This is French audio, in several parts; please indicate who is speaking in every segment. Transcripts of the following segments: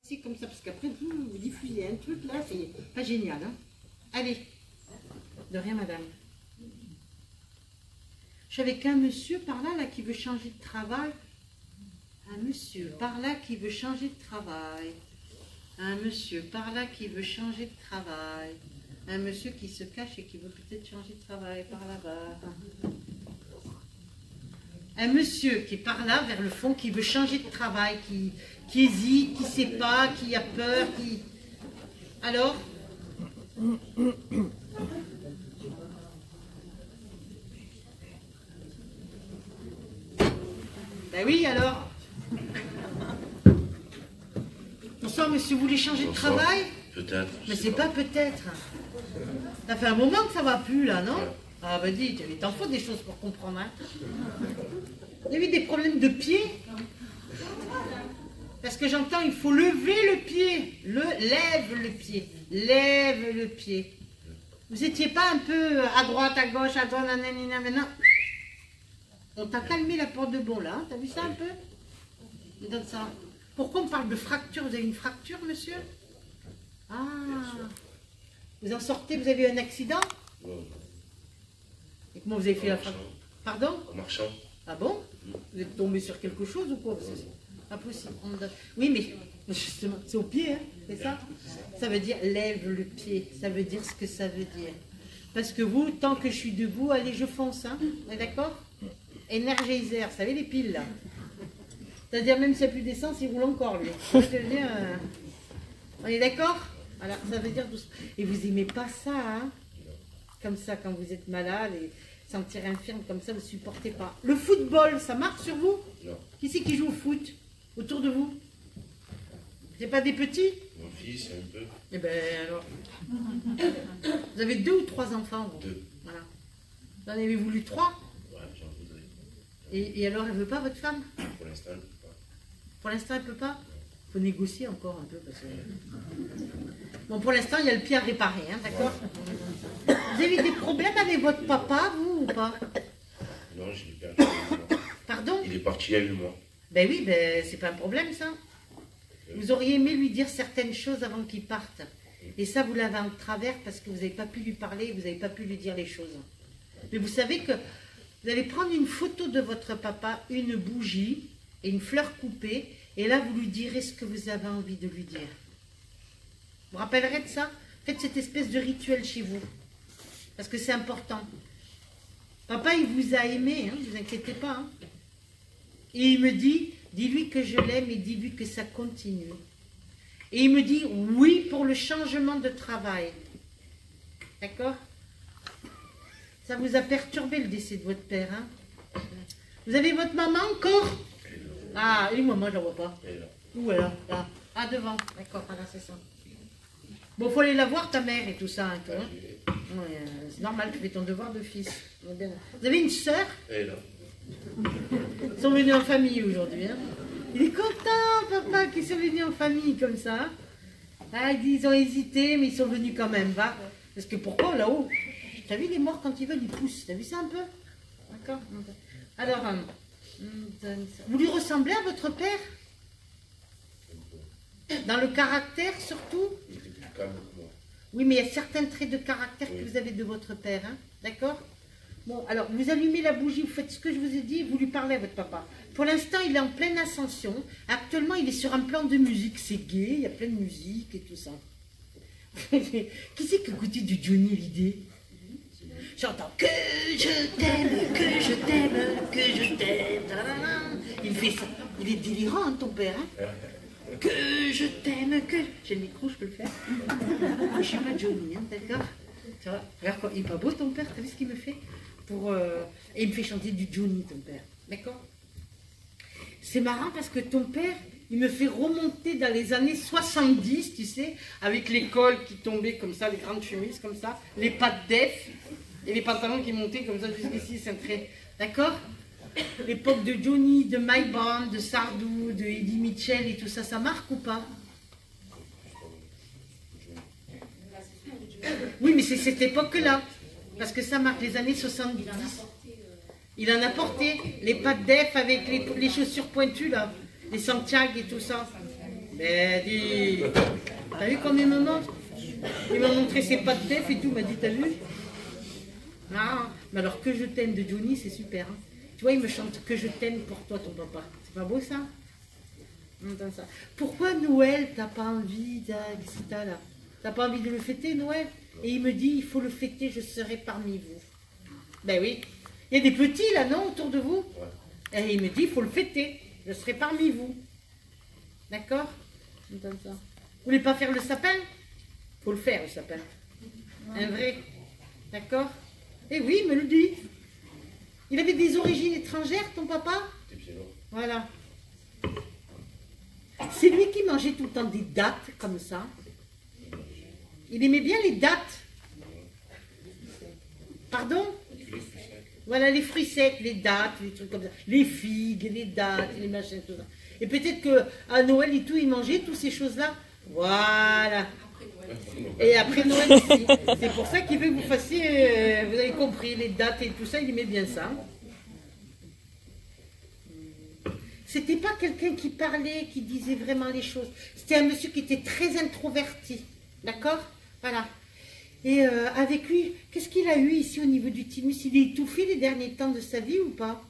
Speaker 1: C'est comme ça, parce qu'après, vous diffusez un truc là, c'est pas génial. Hein. Allez. De rien, madame. Je suis avec un monsieur par là, qui veut changer de travail. Un monsieur par là qui veut changer de travail. Un monsieur par là qui veut changer de travail. Un monsieur qui se cache et qui veut peut-être changer de travail par là-bas. Un monsieur qui est par là, vers le fond, qui veut changer de travail, qui hésite, qui ne sait pas, qui a peur, qui... Alors? Ben oui, alors? Bonsoir, monsieur, vous voulez changer de travail?
Speaker 2: Peut-être.
Speaker 1: Mais c'est pas peut-être. Ça fait un moment que ça va plus, là, non? Ah bah dis, il t'en faut des choses pour comprendre, hein. Vous avez des problèmes de pied? Parce que j'entends, il faut lever le pied. Lève le pied. Lève le pied. Vous étiez pas un peu à droite, à gauche, à droite, nanana, maintenant? On t'a calmé la porte de bon, là. Hein? T'as vu ça un peu? Je donne ça. Pourquoi on parle de fracture? Vous avez une fracture, monsieur? Ah. Vous en sortez, vous avez eu un accident? Et comment vous avez fait la fracture? Pardon?
Speaker 2: En marchant.
Speaker 1: Ah bon? Vous êtes tombé sur quelque chose ou quoi? C'est pas possible. Oui, mais justement, c'est au pied, hein, c'est ça? Ça veut dire lève le pied. Ça veut dire ce que ça veut dire. Parce que vous, tant que je suis debout, allez, je fonce, hein? On est d'accord? Energizer, vous savez, les piles, là. C'est-à-dire, même s'il n'y a plus d'essence, il roule encore, lui. Je veux dire, on est d'accord? Voilà, ça veut dire doucement. Et vous n'aimez pas ça, hein? Comme ça, quand vous êtes malade et sentir infirme comme ça, vous ne supportez pas. Le football, ça marche sur vous?
Speaker 2: Non.
Speaker 1: Qui c'est qui joue au foot autour de vous? C'est pas des petits?
Speaker 2: Mon fils, un peu.
Speaker 1: Eh bien, alors. Vous avez 2 ou 3 enfants, vous?
Speaker 2: 2.
Speaker 1: Voilà. Vous en avez voulu 3?
Speaker 2: Ouais, j'en voudrais.
Speaker 1: Et alors, elle ne veut pas, votre femme?
Speaker 2: Pour l'instant, elle ne peut pas.
Speaker 1: Pour l'instant, elle ne peut pas? Il faut négocier encore un peu. Parce que... Bon, pour l'instant, il y a le pied à réparer, hein, d'accord? Vous avez des problèmes avec votre papa, vous, ou pas?
Speaker 2: Non, je l'ai perdu il y a 8 mois.
Speaker 1: Pardon?
Speaker 2: Il est parti il y a 8 mois.
Speaker 1: Ben oui, ben, c'est pas un problème, ça. Vous auriez aimé lui dire certaines choses avant qu'il parte. Et ça, vous l'avez en travers parce que vous n'avez pas pu lui parler, vous n'avez pas pu lui dire les choses. Mais vous savez que vous allez prendre une photo de votre papa, une bougie et une fleur coupée, et là, vous lui direz ce que vous avez envie de lui dire. Vous vous rappellerez de ça? Faites cette espèce de rituel chez vous. Parce que c'est important. Papa, il vous a aimé, hein, ne vous inquiétez pas. Hein. Et il me dit, dis-lui que je l'aime et dis-lui que ça continue. Et il me dit, oui pour le changement de travail. D'accord? Ça vous a perturbé le décès de votre père, hein? Vous avez votre maman encore? Ah, et moi, je la vois pas. Où elle est là? Ah, devant. D'accord, voilà, c'est ça. Bon, faut aller la voir, ta mère et tout ça, hein, toi. Hein? Ouais, c'est normal, tu fais ton devoir de fils. Vous avez une sœur?
Speaker 2: Elle est là.
Speaker 1: Ils sont venus en famille aujourd'hui. Hein. Il est content, papa, qu'ils sont venus en famille comme ça. Ah, ils ont hésité, mais ils sont venus quand même, va. Parce que pourquoi, là-haut? T'as vu, les morts, quand ils veulent, ils poussent. T'as vu ça un peu? D'accord. Alors, vous lui ressemblez à votre père? Dans le caractère, surtout?
Speaker 2: Il était plus calme que moi.
Speaker 1: Oui, mais il y a certains traits de caractère que vous avez de votre père, hein? D'accord? Bon, alors, vous allumez la bougie, vous faites ce que je vous ai dit, vous lui parlez à votre papa. Pour l'instant, il est en pleine ascension. Actuellement, il est sur un plan de musique. C'est gai, il y a plein de musique et tout ça. Qui c'est qui écoutait du Johnny Hallyday? J'entends que je t'aime, que je t'aime, que je t'aime. Il fait ça. Il est délirant, hein, ton père, hein? Que je t'aime, que... J'ai le micro, je peux le faire. Je ne suis pas Johnny, hein, d'accord? Tu vois, regarde, il est pas beau ton père, t'as vu ce qu'il me fait et il me fait chanter du Johnny, ton père, d'accord? C'est marrant parce que ton père, il me fait remonter dans les années 70, tu sais, avec les cols qui tombaient comme ça, les grandes chemises comme ça, les pattes d'Ef et les pantalons qui montaient comme ça jusqu'ici, c'est un trait, d'accord? L'époque de Johnny, de Mike Brown, de Sardou, de Eddie Mitchell et tout ça, ça marque ou pas? Oui, mais c'est cette époque-là, parce que ça marque les années 70. Il en a porté, les pattes d'Ef avec les chaussures pointues, là, les Santiago et tout ça. Mais dis, T'as vu comme il me montre? Il m'a montré ses pas de tête et tout, il m'a dit, t'as vu? Ah, mais alors que je t'aime de Johnny, c'est super. Hein. Tu vois, il me chante que je t'aime pour toi, ton papa. C'est pas beau ça? Entends ça. Pourquoi Noël, t'as pas envie là? T'as pas envie de le fêter, Noël? Et il me dit, il faut le fêter, je serai parmi vous. Ben oui. Il y a des petits là, non, autour de vous? Ouais. Et il me dit, il faut le fêter, je serai parmi vous. D'accord? Entends ça. Vous voulez pas faire le sapin? Faut le faire, le sapin. Un vrai. D'accord? Eh oui, il me le dit. Il avait des origines étrangères, ton papa? Voilà. C'est lui qui mangeait tout le temps des dattes, comme ça. Il aimait bien les dattes. Pardon? Voilà, les fruits secs, les dattes, les trucs comme ça. Les figues, les dattes, les machins, tout ça. Et peut-être qu'à Noël et tout, il mangeait toutes ces choses-là. Voilà. Et après Noël aussi. C'est pour ça qu'il veut que vous fassiez, vous avez compris, les dates et tout ça, il aimait bien ça. C'était pas quelqu'un qui parlait, qui disait vraiment les choses. C'était un monsieur qui était très introverti. D'accord? Voilà. Et avec lui, qu'est-ce qu'il a eu ici au niveau du thymus? Il est étouffé les derniers temps de sa vie ou pas?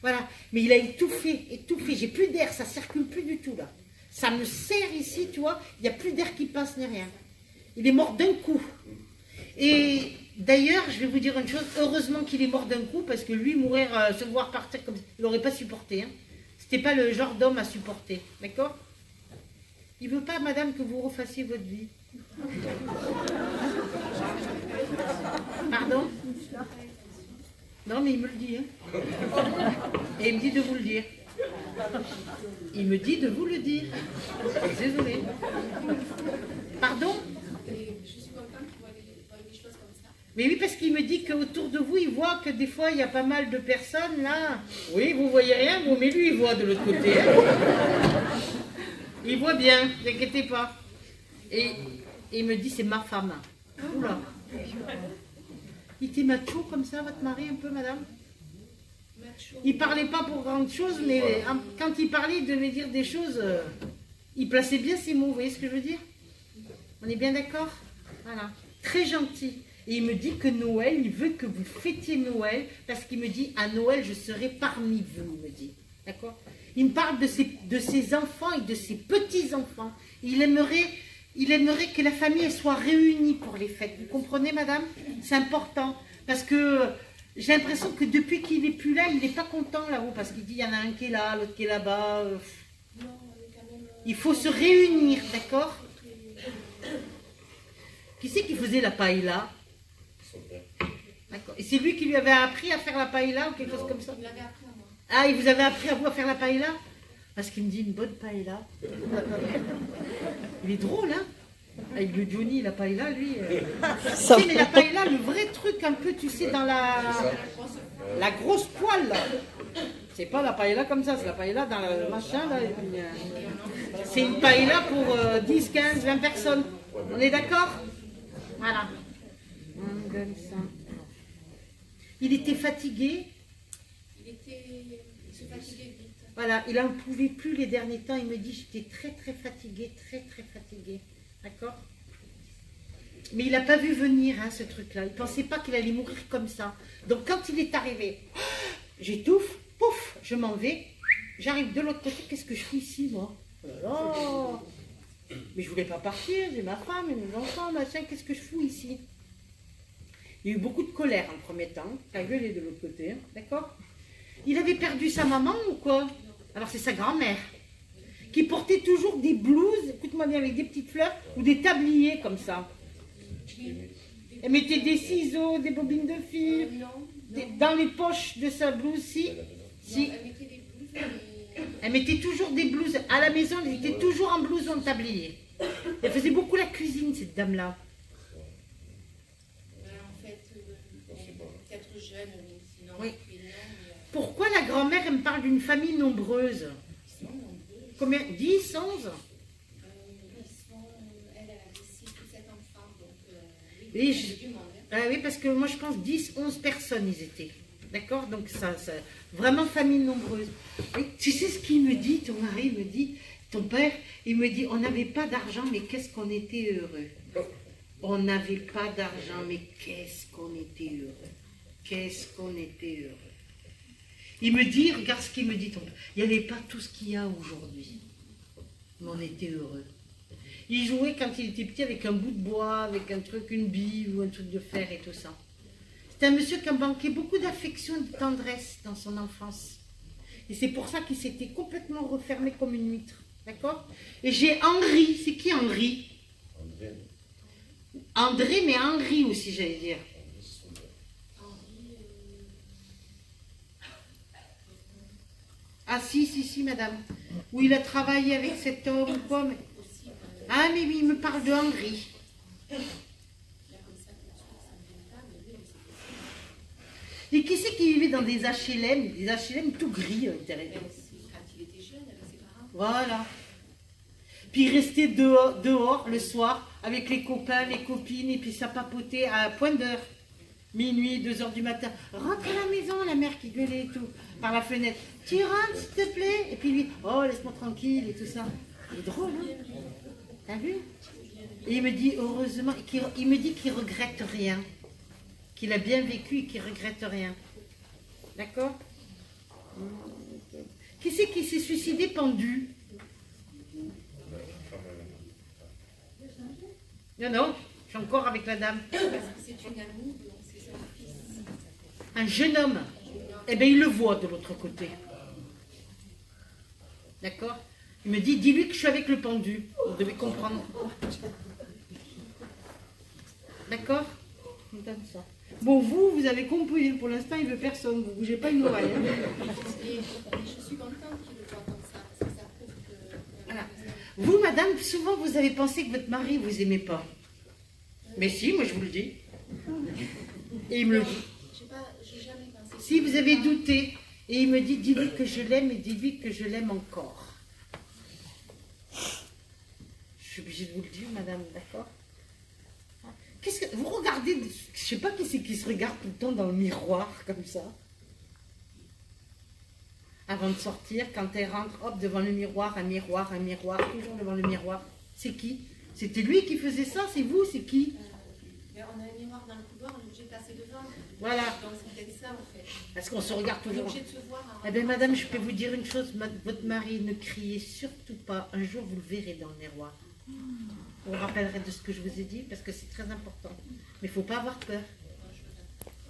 Speaker 1: Voilà. Mais il a étouffé. J'ai plus d'air, ça circule plus du tout là. Ça me serre ici, tu vois. Il n'y a plus d'air qui passe ni rien. Il est mort d'un coup. Et d'ailleurs, je vais vous dire une chose, heureusement qu'il est mort d'un coup, parce que lui, mourir, se voir partir comme ça, il n'aurait pas supporté. Hein. C'était pas le genre d'homme à supporter. D'accord? Il ne veut pas, madame, que vous refassiez votre vie. Pardon? Non, mais il me le dit. Hein. Et il me dit de vous le dire. Il me dit de vous le dire. Désolée. Pardon?
Speaker 3: Je suis contente qu'il voit des choses comme ça.
Speaker 1: Mais oui, parce qu'il me dit qu'autour de vous, il voit que des fois, il y a pas mal de personnes là. Oui, vous voyez rien, vous, mais lui, il voit de l'autre côté. Hein. Il voit bien, ne vous inquiétez pas. Et il me dit, c'est ma femme. Oula. Il était macho comme ça, votre mari, un peu, madame? Il parlait pas pour grande chose, mais quand il parlait, il devait dire des choses. Il plaçait bien ses mots, vous voyez ce que je veux dire? On est bien d'accord? Voilà. Très gentil. Et il me dit que Noël, il veut que vous fêtiez Noël, parce qu'il me dit, à Noël, je serai parmi vous, il me dit. D'accord? Il me parle de ses enfants et de ses petits-enfants. Il aimerait que la famille soit réunie pour les fêtes. Vous comprenez, madame? C'est important. Parce que j'ai l'impression que depuis qu'il n'est plus là, il n'est pas content là-haut. Parce qu'il dit, il y en a un qui est là, l'autre qui est là-bas. Il faut se réunir, d'accord? Qui c'est qui faisait la paella? D'accord. Et c'est lui qui lui avait appris à faire la paella ou quelque chose comme ça?
Speaker 3: Il l'avait appris à moi.
Speaker 1: Ah, il vous avait appris à vous à faire la paella? Parce qu'il me dit une bonne paella. Il est drôle, hein? Avec le Johnny, la paella, lui. Tu sais, mais la paella, le vrai truc, un peu, tu sais, dans la grosse poêle, là. C'est pas la paella comme ça, c'est la paella dans le machin, là. C'est une paella pour 10, 15, 20 personnes. On est d'accord? Voilà. On donne ça. Il était fatigué.
Speaker 3: Il se fatiguait vite.
Speaker 1: Voilà, il n'en pouvait plus les derniers temps. Il me dit, j'étais très très fatigué, très très fatigué. D'accord? Mais il n'a pas vu venir hein, ce truc-là. Il ne pensait pas qu'il allait mourir comme ça. Donc quand il est arrivé, j'étouffe, pouf, je m'en vais. J'arrive de l'autre côté, qu'est-ce que je fais ici, moi? Oh, mais je ne voulais pas partir, j'ai ma femme et mes enfants, machin, qu'est-ce que je fous ici? Il y a eu beaucoup de colère en premier temps. La gueule est de l'autre côté, hein, d'accord? Il avait perdu sa maman ou quoi? Alors c'est sa grand-mère qui portait toujours des blouses, écoute-moi bien, avec des petites fleurs ou des tabliers comme ça. Elle mettait des ciseaux, des bobines de fil dans les poches de sa blouse, si. Elle mettait toujours des blouses. À la maison, elle était toujours en blouse ou en tablier. Elle faisait beaucoup la cuisine, cette dame-là.
Speaker 3: En fait, peut-être jeune, mais sinon...
Speaker 1: Oui. Pourquoi la grand-mère, elle me parle d'une famille nombreuse? Combien? 10, 11?
Speaker 3: Elle a 6 ou 7 enfants, donc
Speaker 1: oui, oui, parce que moi je pense 10, 11 personnes ils étaient. D'accord? Donc ça, vraiment famille nombreuse. Et tu sais ce qu'il me dit, ton mari me dit, ton père, il me dit, on n'avait pas d'argent, mais qu'est-ce qu'on était heureux. On n'avait pas d'argent, mais qu'est-ce qu'on était heureux. Qu'est-ce qu'on était heureux. Il me dit, regarde ce qu'il me dit, ton père. Il n'y avait pas tout ce qu'il y a aujourd'hui. Mais on était heureux. Il jouait quand il était petit avec un bout de bois, avec un truc, une bille ou un truc de fer et tout ça. C'est un monsieur qui a manqué beaucoup d'affection et de tendresse dans son enfance. Et c'est pour ça qu'il s'était complètement refermé comme une huître. D'accord? Et j'ai Henri. C'est qui Henri?
Speaker 2: André,
Speaker 1: André, mais Henri aussi, j'allais dire. Ah si, madame. Où il a travaillé avec cet homme ou quoi. Mais... Ah, mais oui, il me parle de Henri. Et qui c'est qui vivait dans des HLM tout gris à l'intérieur?
Speaker 3: Quand il était jeune avec ses parents.
Speaker 1: Voilà. Puis il restait dehors le soir avec les copains, les copines, et puis ça papotait à point d'heure. Minuit, 2 heures du matin. Rentre à la maison, la mère qui gueulait et tout, par la fenêtre. Tu rentres, s'il te plaît? Et puis lui, oh, laisse-moi tranquille et tout ça. Il est drôle, hein? T'as vu? Et il me dit, heureusement, il me dit qu'il regrette rien. Qu'il a bien vécu et qu'il regrette rien. D'accord? Qui c'est qui s'est suicidé pendu? Non, je suis encore avec la dame.
Speaker 3: Parce que c'est une amie, donc c'est son fils.
Speaker 1: Un jeune homme. Eh bien, il le voit de l'autre côté. D'accord? Il me dit, dis-lui que je suis avec le pendu. Vous devez comprendre. D'accord? On donne ça. Bon, vous avez compris. Pour l'instant, il ne veut personne. Vous ne bougez pas une oreille.
Speaker 3: Et je suis contente qu'il le voit comme ça, parce que ça prouve que...
Speaker 1: Voilà. Vous, madame, souvent, vous avez pensé que votre mari ne vous aimait pas. Mais si, moi, je vous le dis. Et il me le dit.
Speaker 3: J'ai jamais pensé...
Speaker 1: Si vous avez douté, et il me dit, dis-lui que je l'aime et dis-lui que je l'aime encore. Je suis obligée de vous le dire, madame, d'accord? Qu'est-ce que vous regardez? Je sais pas qui c'est qui se regarde tout le temps dans le miroir comme ça. Avant de sortir, quand elle rentre, hop, devant le miroir, un miroir, toujours devant le miroir. C'est qui? C'était lui qui faisait ça? C'est vous? C'est qui?
Speaker 3: On a un miroir dans le couloir, on est obligé de passer devant.
Speaker 1: Voilà.
Speaker 3: Donc c'est peut-être ça en fait.
Speaker 1: Parce qu'on se regarde
Speaker 3: On est
Speaker 1: toujours.
Speaker 3: obligé de se voir.
Speaker 1: Eh bien, madame, je peux vous dire une chose. Votre mari, ne criez surtout pas. Un jour, vous le verrez dans le miroir. Vous vous rappellerez de ce que je vous ai dit, parce que c'est très important. Mais il ne faut pas avoir peur.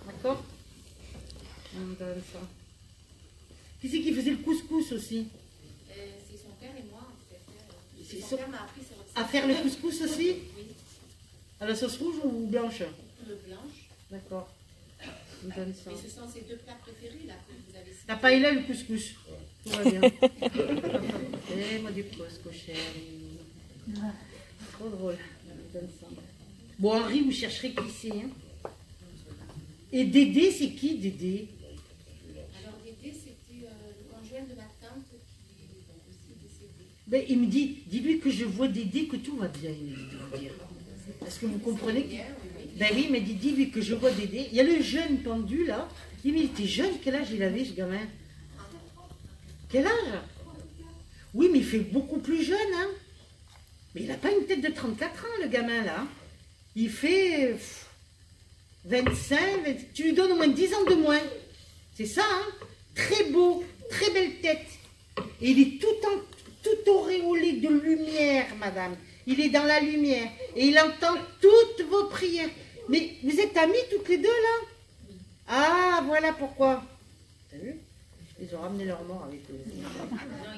Speaker 1: D'accord? On donne ça. Qui c'est qui faisait le couscous aussi?
Speaker 3: C'est son père et moi en fait.
Speaker 1: C'est
Speaker 3: Son père m'a appris cette recette.
Speaker 1: À faire le couscous aussi?
Speaker 3: Oui,
Speaker 1: À la sauce rouge ou blanche?
Speaker 3: le blanche.
Speaker 1: D'accord. On donne ça.
Speaker 3: Mais ce sont ses 2 plats préférés là que vous avez cités.
Speaker 1: La paella et le couscous. Tout va bien. Et moi du couscous, chérie. Trop drôle. On donne ça. Bon, Henri, vous chercherez qui c'est, hein? Et Dédé, c'est qui, Dédé?
Speaker 3: Alors Dédé, c'était le conjoint de ma tante qui est donc aussi décédé.
Speaker 1: Ben, il me dit, dis-lui que je vois Dédé, que tout va bien, il me dit de vous dire. Est-ce que vous comprenez?
Speaker 3: Bien, oui.
Speaker 1: Ben oui, il m'a dit, dis-lui que je vois Dédé. Il y a le jeune pendu, là. Il était jeune, quel âge il avait, ce gamin? Quel âge? Oui, mais il fait beaucoup plus jeune, hein. Mais il n'a pas une tête de 34 ans, le gamin, là. Il fait 25, tu lui donnes au moins 10 ans de moins. C'est ça, hein? Très beau, très belle tête. Et il est tout auréolé de lumière, madame. Il est dans la lumière. Et il entend toutes vos prières. Mais vous êtes amis toutes les deux, là? Ah, voilà pourquoi. T'as vu? Ils ont ramené leur mort avec eux.
Speaker 3: Non,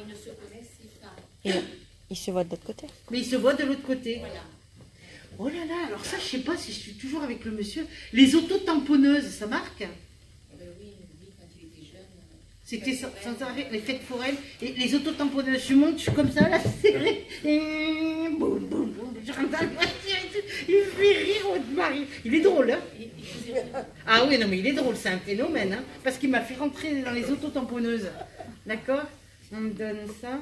Speaker 3: ils ne se connaissent pas.
Speaker 4: Et il se voit de l'autre côté.
Speaker 1: Mais ils se voient de l'autre côté.
Speaker 3: Voilà.
Speaker 1: Oh là là, alors ça, je sais pas si je suis toujours avec le monsieur. Les auto-tamponneuses, ça marque?
Speaker 3: Ben oui, lui, quand il était jeune.
Speaker 1: C'était sans arrêt les fêtes foraines et les autotamponneuses. Je monte, je suis comme ça, là, serré. Et boum, boum, boum. Je rentre dans la voiture et tout. Il me fait rire, votre mari. Il est drôle, hein?
Speaker 3: Il faisait rire.
Speaker 1: Ah oui, non, mais il est drôle, c'est un phénomène, hein? Parce qu'il m'a fait rentrer dans les autotamponneuses. D'accord? On me donne ça.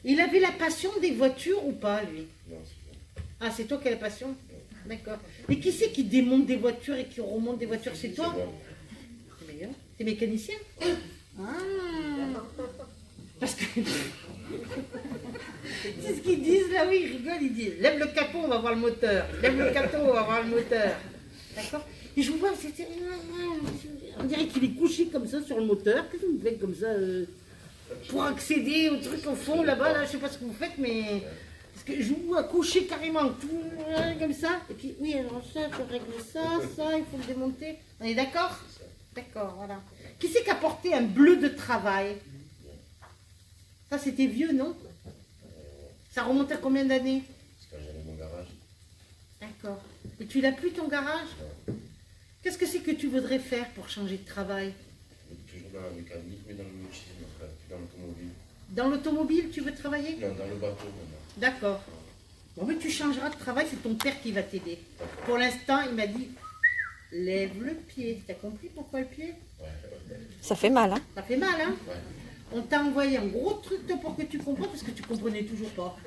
Speaker 1: Il avait la passion des voitures ou pas, lui?
Speaker 2: Non, c'est bon.
Speaker 1: Ah, c'est toi qui as la passion? D'accord. Et qui c'est qui démonte des voitures et qui remonte des voitures? C'est toi?
Speaker 2: moi.
Speaker 1: C'est bien. T'es mécanicien? Ah. Parce que... C'est ce qu'ils disent là, oui, ils rigolent, ils disent lève le capot, on va voir le moteur. Lève le capot, on va voir le moteur. D'accord? Et je vous vois, on dirait qu'il est couché comme ça sur le moteur. Qu'est-ce que vous faites comme ça pour accéder au truc au fond là-bas, là, je sais pas ce que vous faites, mais. Parce que je vous vois coucher carrément tout comme ça. Et puis, oui, alors ça, je règle ça, il faut le démonter. On est d'accord? D'accord, voilà. Qui c'est qui a porté un bleu de travail? Ça, c'était vieux, non? Ça remonte à combien d'années?
Speaker 2: Parce que j'avais mon garage.
Speaker 1: D'accord. Et tu l'as plus ton garage? Qu'est-ce que c'est que tu voudrais faire pour changer de travail?
Speaker 2: Toujours dans la mécanique, mais dans le mutisme, dans l'automobile.
Speaker 1: Dans l'automobile, tu veux travailler?
Speaker 2: Non, dans le bateau maintenant.
Speaker 1: D'accord. Bon, mais tu changeras de travail, c'est ton père qui va t'aider. Pour l'instant, il m'a dit, lève le pied. T'as compris pourquoi le pied?
Speaker 4: Ça fait mal, hein?
Speaker 1: Ça fait mal, hein?
Speaker 2: Ouais.
Speaker 1: On t'a envoyé un gros truc toi, pour que tu comprennes, parce que tu comprenais toujours pas.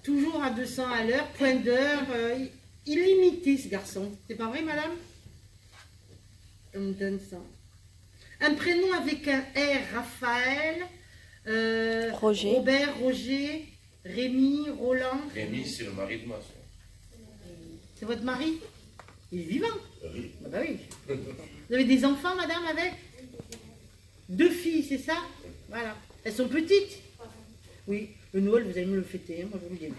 Speaker 1: Toujours à 200 à l'heure, point d'heure, illimité ce garçon. C'est pas vrai, madame? On me donne ça. Un prénom avec un R, Raphaël,
Speaker 4: Roger.
Speaker 1: Robert, Roger, Rémi, Roland.
Speaker 2: Rémi, c'est le mari de ma soeur.
Speaker 1: C'est votre mari? Il est vivant?
Speaker 2: Oui.
Speaker 1: Ah bah oui. Vous avez des enfants, madame, avec? 2 filles, c'est ça? Voilà. Elles sont petites? Oui. Le Noël, vous allez me le fêter, hein, moi je vous le dis.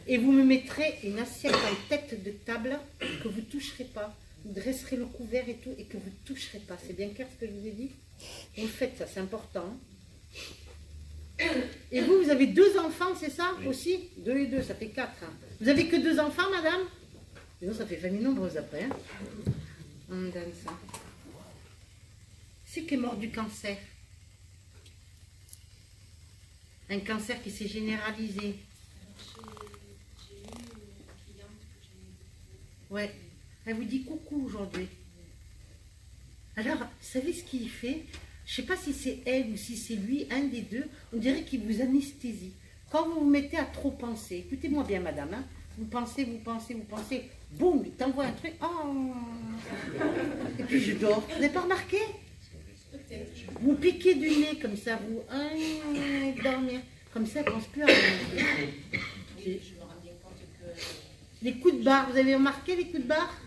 Speaker 1: Et vous me mettrez une assiette en tête de table que vous ne toucherez pas. Vous dresserez le couvert et tout, et que vous ne toucherez pas. C'est bien clair ce que je vous ai dit? Vous le faites, ça, c'est important. Et vous, vous avez 2 enfants, c'est ça? Oui. Aussi? 2 et 2, ça fait 4. Hein. Vous avez que 2 enfants, madame? Sinon, ça fait famille nombreuse après. Hein. On me donne ça. C'est qui est mort du cancer? Un cancer qui s'est généralisé.
Speaker 3: J'ai eu une cliente que j'aimais beaucoup.
Speaker 1: Ouais. Elle vous dit coucou aujourd'hui. Alors, vous savez ce qu'il fait? Je ne sais pas si c'est elle ou si c'est lui, un des deux. On dirait qu'il vous anesthésie. Quand vous vous mettez à trop penser, écoutez-moi bien, madame, hein, vous pensez, boum, il t'envoie un truc. Oh. Et puis je dors. Vous n'avez pas remarqué? Vous piquez du nez comme ça, vous dormir. Comme ça, elle ne pense plus à rien.
Speaker 3: Je me rends bien compte que
Speaker 1: Les coups de barre, vous avez remarqué les coups de barre?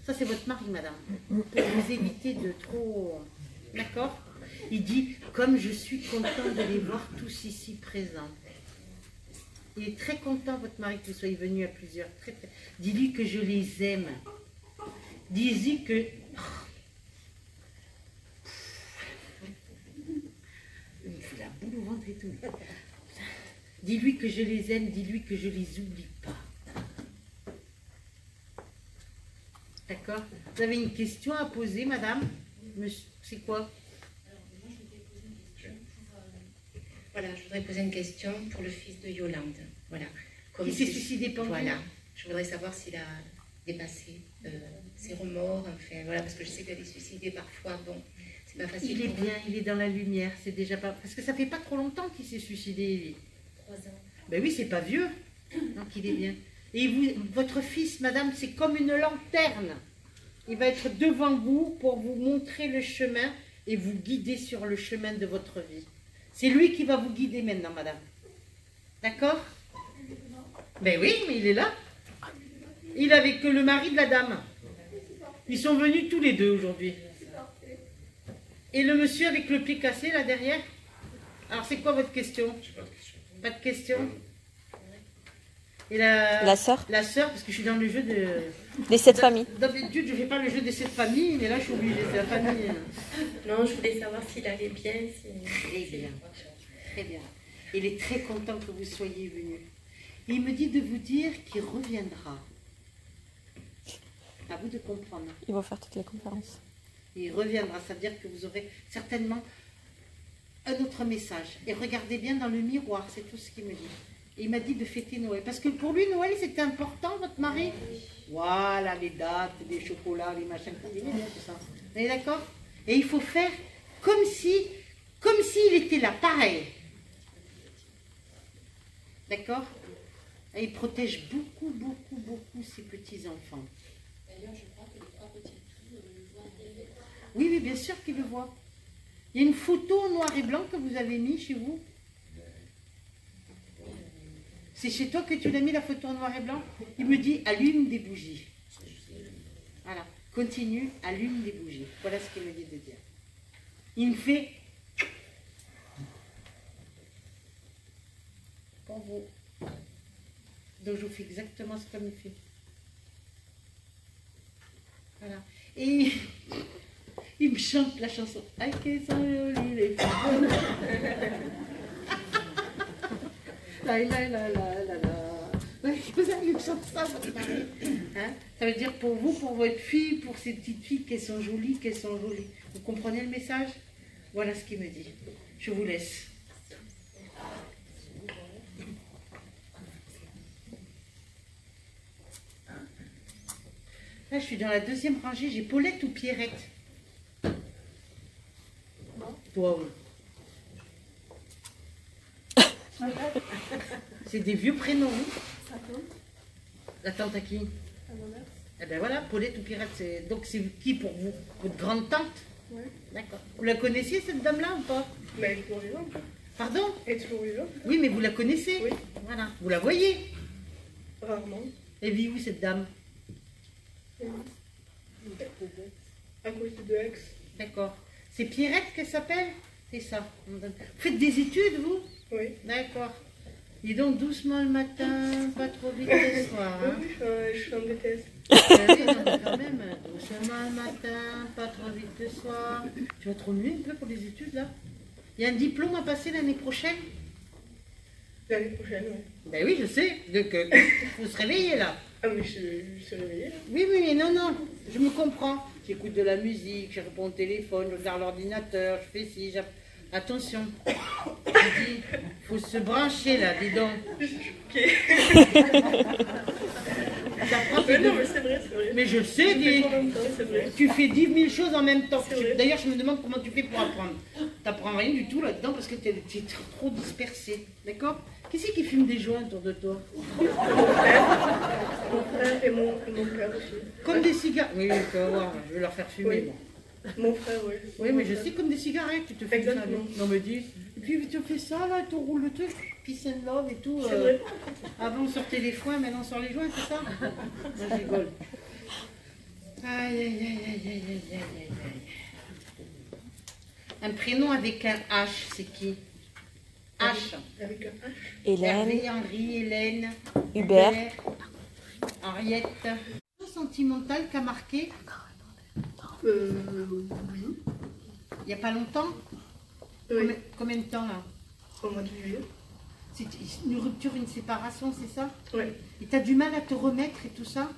Speaker 1: Ça, c'est votre mari, madame. Pour vous éviter de trop... D'accord? Il dit, comme je suis content de les voir tous ici présents. Il est très content, votre mari, que vous soyez venu à plusieurs. Très, très... Dis-lui que je les aime. Dis-lui que... Il me fait la boule au ventre et tout. Dis-lui que je les aime, dis-lui que je les oublie pas. D'accord? Vous avez une question à poser, madame? C'est quoi?
Speaker 3: voilà, je voudrais poser une question pour le fils de Yolande. Voilà.
Speaker 1: Qui s'est suicidé pendant?
Speaker 3: Voilà. Je voudrais savoir s'il a dépassé ses remords, enfin, voilà, parce que je sais qu'il a des suicidés parfois, bon, c'est pas facile.
Speaker 1: Il est bien, il est dans la lumière, c'est déjà pas... Parce que ça fait pas trop longtemps qu'il s'est suicidé, lui.
Speaker 3: 3 ans.
Speaker 1: Ben oui, c'est pas vieux, donc il est bien. Et vous, votre fils, madame, c'est comme une lanterne. Il va être devant vous pour vous montrer le chemin et vous guider sur le chemin de votre vie. C'est lui qui va vous guider maintenant, madame. D'accord? Ben oui, mais il est là. Il est avec le mari de la dame. Ils sont venus tous les deux aujourd'hui. Et le monsieur avec le pied cassé là derrière? Alors c'est quoi votre question?
Speaker 2: J'ai pas de question.
Speaker 1: Pas de question? Et la
Speaker 4: sœur?
Speaker 1: La sœur, parce que je suis dans le jeu de...
Speaker 4: Des 7 familles.
Speaker 1: D'habitude, je ne fais pas le jeu des 7 familles, mais là, je suis obligée, c'est la famille.
Speaker 3: Non, je voulais savoir s'il allait bien.
Speaker 1: Très bien. Très bien. Il est très content que vous soyez venu. Il me dit de vous dire qu'il reviendra. À vous de comprendre.
Speaker 4: Ils vont faire toutes les conférences.
Speaker 1: Il reviendra, ça veut dire que vous aurez certainement un autre message. Et regardez bien dans le miroir, c'est tout ce qu'il me dit. Et il m'a dit de fêter Noël. Parce que pour lui, Noël, c'était important, votre mari? Voilà, les dates, les chocolats, les machins, tout ça. Vous êtes d'accord? Et il faut faire comme s'il était là, pareil. D'accord? Et il protège beaucoup, beaucoup, beaucoup ses petits-enfants.
Speaker 3: D'ailleurs, je crois que les 3 petites filles le voient bien.
Speaker 1: Oui, oui, bien sûr qu'il le voit. Il y a une photo en noir et blanc que vous avez mis chez vous. C'est chez toi que tu l'as mis la photo en noir et blanc? Il me dit allume des bougies. Voilà. Continue, allume des bougies. Voilà ce qu'il me dit de dire. Il me fait pour vous. Donc je vous fais exactement ce qu'il me fait. Voilà. Et il me chante la chanson. Ah, qu'elles sont jolies les filles. La la la la la la. Vous avez une chante ça, hein? Ça veut dire pour vous, pour votre fille, pour ces petites filles qu'elles sont jolies, qu'elles sont jolies. Vous comprenez le message? Voilà ce qu'il me dit. Je vous laisse. Là, je suis dans la deuxième rangée. J'ai Paulette ou Pierrette? Toi, oui. C'est des vieux prénoms. La tante à qui? Eh ben voilà, Paulette ou Pierrette. Donc c'est qui pour vous? Votre grande tante?
Speaker 5: Oui.
Speaker 1: D'accord. Vous la connaissiez cette dame-là ou pas?
Speaker 5: Mais elle est toujours vivante.
Speaker 1: Pardon?
Speaker 5: Elle est toujours vivante.
Speaker 1: Oui, mais vous la connaissez?
Speaker 5: Oui.
Speaker 1: Voilà. Vous la voyez?
Speaker 5: Rarement.
Speaker 1: Elle vit où cette dame?
Speaker 5: À côté de Aix.
Speaker 1: D'accord. C'est Pierrette qu'elle s'appelle? C'est ça. Vous faites des études, vous?
Speaker 5: Oui.
Speaker 1: D'accord. Dis donc doucement le matin, pas trop vite le soir. Hein?
Speaker 5: Oui, je suis en BTS.
Speaker 1: Oui, non, mais quand même, doucement le matin, pas trop vite le soir. Tu vas trop mieux un peu pour les études là? Il y a un diplôme à passer l'année prochaine?
Speaker 5: L'année prochaine, oui.
Speaker 1: Ben oui, je sais. Donc, faut se réveiller là.
Speaker 5: Ah, mais je suis réveillée là.
Speaker 1: Oui, oui, mais non, non, je me comprends. J'écoute de la musique, je réponds au téléphone, je regarde l'ordinateur, je fais ci, attention. Je dis, faut se brancher là, dis donc.
Speaker 5: Je suis choquée.
Speaker 1: J'apprends
Speaker 5: Mais
Speaker 1: tes
Speaker 5: non,
Speaker 1: deux-
Speaker 5: mais c'est vrai, c'est vrai.
Speaker 1: Mais je le sais,
Speaker 5: Je fais
Speaker 1: dis.
Speaker 5: tout en même temps, c'est vrai.
Speaker 1: Tu fais 10 000 choses en même temps.
Speaker 5: C'est vrai.
Speaker 1: D'ailleurs, je me demande comment tu fais pour apprendre. Tu n'apprends rien du tout là-dedans parce que tu es trop dispersé. D'accord? Qui c'est qui fume des joints autour de toi?
Speaker 5: Mon frère et mon père aussi.
Speaker 1: Comme des cigares. Oui, tu vas voir, je vais leur faire fumer.
Speaker 5: Oui.
Speaker 1: Bon.
Speaker 5: Mon frère, oui.
Speaker 1: Oui, mais je sais comme des cigarettes, tu te fais ça.
Speaker 5: Exactement.
Speaker 1: Non, me dis. Et puis tu fais ça là, tu roules le truc, peace and love et tout.
Speaker 5: C'est vrai.
Speaker 1: Avant on sortait les foins, maintenant on sort les joints, c'est ça? Moi je rigole. Aïe, aïe, aïe, aïe, aïe, aïe, aïe, aïe. Un prénom avec un H, c'est qui? H.
Speaker 5: Avec un H.
Speaker 4: Hélène,
Speaker 1: Hervé, Henri, Hélène,
Speaker 4: Hubert.
Speaker 1: Henriette. Sentimental qu'a marqué
Speaker 5: Oui.
Speaker 1: il n'y a pas longtemps?
Speaker 5: Oui.
Speaker 1: Combien de temps là?
Speaker 5: Au mois de juillet.
Speaker 1: C'est une rupture, une séparation, c'est ça?
Speaker 5: Oui.
Speaker 1: Et t'as du mal à te remettre et tout ça?